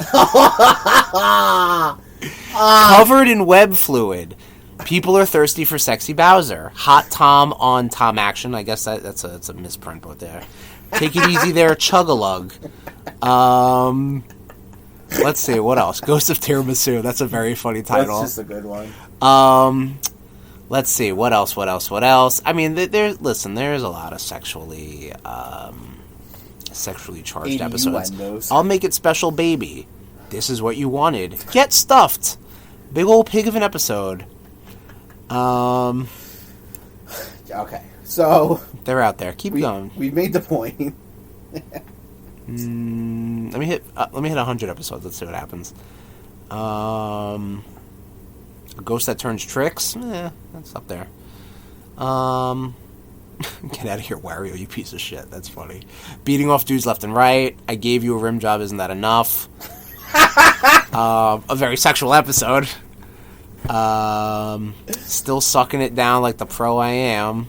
Covered in web fluid. People are thirsty for sexy Bowser. Hot Tom on Tom Action. I guess that's a misprint but there. Take it easy there, Chug-a-lug. Let's see, what else? Ghost of Tiramisu. That's a very funny title. That's just a good one. Let's see, what else? I mean, there's a lot of sexually charged episodes. Innuendos. I'll make it special, baby. This is what you wanted. Get stuffed. Big old pig of an episode. Okay, so they're out there. Keep going. We've made the point. Let me hit 100 episodes. Let's see what happens. A ghost that turns tricks. That's up there. Get out of here, Wario, you piece of shit. That's funny. Beating off dudes left and right. I gave you a rim job. Isn't that enough? A very sexual episode. Still sucking it down like the pro I am.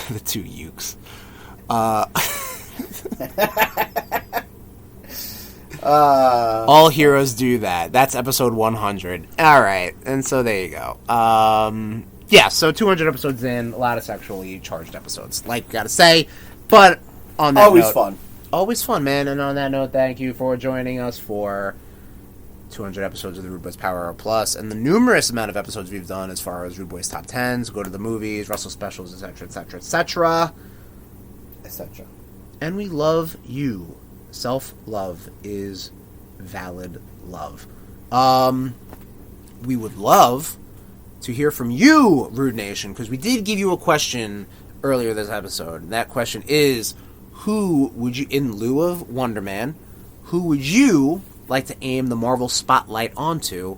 The two ukes. All heroes do that. That's episode 100. Alright, and so there you go. So 200 episodes in, a lot of sexually charged episodes. Like, gotta say, but on that always note, fun. Always fun, man. And on that note, thank you for joining us for 200 episodes of the RudeBoyz Power Hour Plus, and the numerous amount of episodes we've done as far as RudeBoyz Top 10s, Go to the Movies, Russell Specials, etc., etc., etc. Etc. And we love you. Self-love is valid love. We would love to hear from you, Rude Nation, because we did give you a question earlier this episode. And that question is, who would you, in lieu of Wonder Man, who would you like to aim the Marvel spotlight onto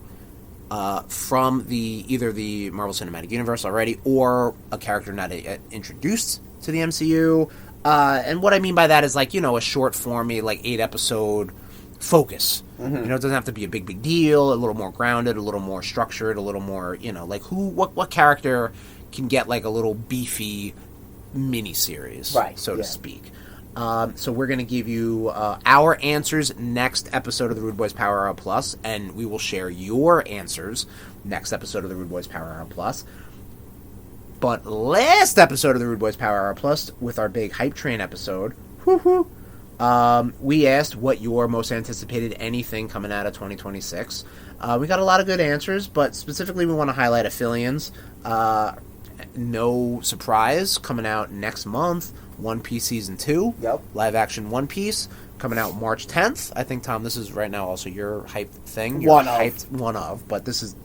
from either the Marvel Cinematic Universe already or a character not introduced to the MCU? And what I mean by that is like, a short formy, like 8-episode focus. Mm-hmm. It doesn't have to be a big deal, a little more grounded, a little more structured, a little more, like what character can get like a little beefy mini-series, so to speak. So we're going to give you our answers next episode of the RudeBoyz Power Hour Plus, and we will share your answers next episode of the RudeBoyz Power Hour Plus. But last episode of the RudeBoyz Power Hour Plus, with our big hype train episode, we asked what your most anticipated anything coming out of 2026. We got a lot of good answers, but specifically we want to highlight Affilians. No surprise, coming out next month, One Piece Season 2. Yep. Live action One Piece, coming out March 10th. I think, Tom, this is right now also your hype thing. One of, but this is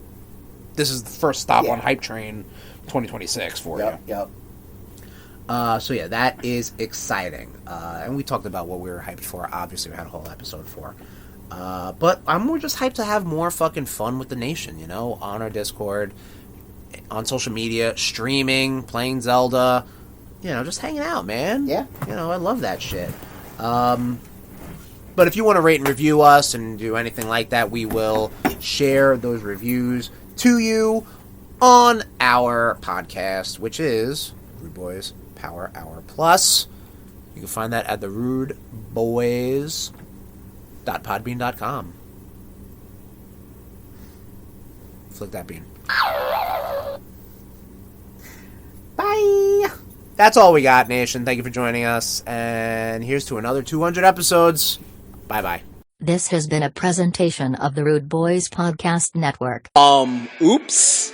the first stop on Hype Train 2026 for you. Yep. So yeah, that is exciting. And we talked about what we were hyped for. Obviously, we had a whole episode for. But I'm more just hyped to have more fucking fun with the nation, you know, on our Discord, on social media, streaming, playing Zelda, you know, just hanging out, man. Yeah. You know, I love that shit. But if you want to rate and review us and do anything like that, we will share those reviews to you on our podcast, which is RudeBoyz Power Hour Plus. You can find that at the RudeBoyz.podbean.com. Flick that bean. Bye! That's all we got, Nation. Thank you for joining us. And here's to another 200 episodes. Bye-bye. This has been a presentation of the RudeBoyz Podcast Network. Oops.